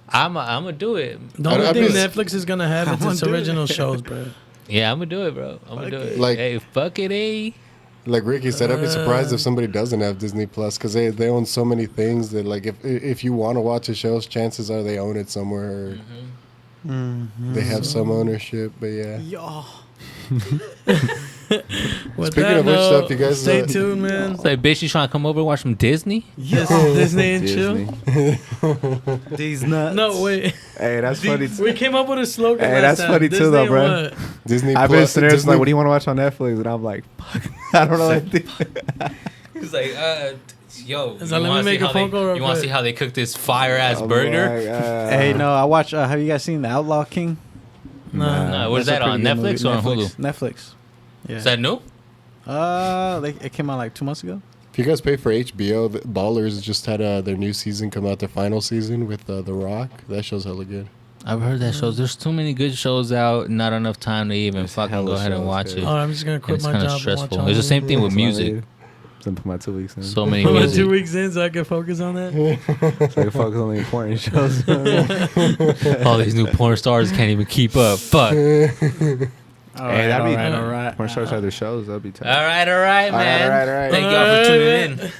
I'm gonna do it. The only I thing mean- Netflix is gonna have is its do it. original shows, bro. Yeah, I'm gonna do it, bro. I'm gonna do it. Like- hey, fuck it, eh? Like Ricky said, I'd be surprised if somebody doesn't have Disney Plus because they own so many things that, like, if you want to watch a show, chances are they own it somewhere. Or they have some ownership, but yeah. With Speaking that of which note, stuff, you guys, stay tuned, man. It's like, bitch, you trying to come over and watch some Disney? Yes, Disney and Disney. chill. These nuts. No, wait. Hey, that's funny. We came up with a slogan. Hey, last that's time. funny too, Disney though, and bro. what? Disney I've been Plus. sitting there, it's Disney- like, what do you want to watch on Netflix? And I'm like, fuck, I don't know anything. He's like, yo, He's like, let me make a phone call real You want to quick. see how they cook this fire ass I'm burger? like, Hey, no, I watch. Have you guys seen The Outlaw King? Nah, where's That's that a on? pretty good Netflix movie. or on Hulu? Netflix. Yeah. Is that new? It came out like 2 months ago. If you guys pay for HBO, the Ballers just had their new season come out, their final season with The Rock. That show's hella good. I've heard that shows. There's too many good shows out. Not enough time to even There's fucking hella go ahead and shows, watch dude. it. Oh, I'm just gonna And quit it's my kind job of and stressful. watch It's the all same thing with That's what I music. did. So I'm put my 2 weeks in. So many of them. music. 2 weeks in, so I can focus on that. So I can focus on the important shows. All these new porn stars can't even keep up. Fuck. All Hey, that'd be all right. More shows have their shows. That'd be tough. All right, man. all right. Thank y'all for tuning in.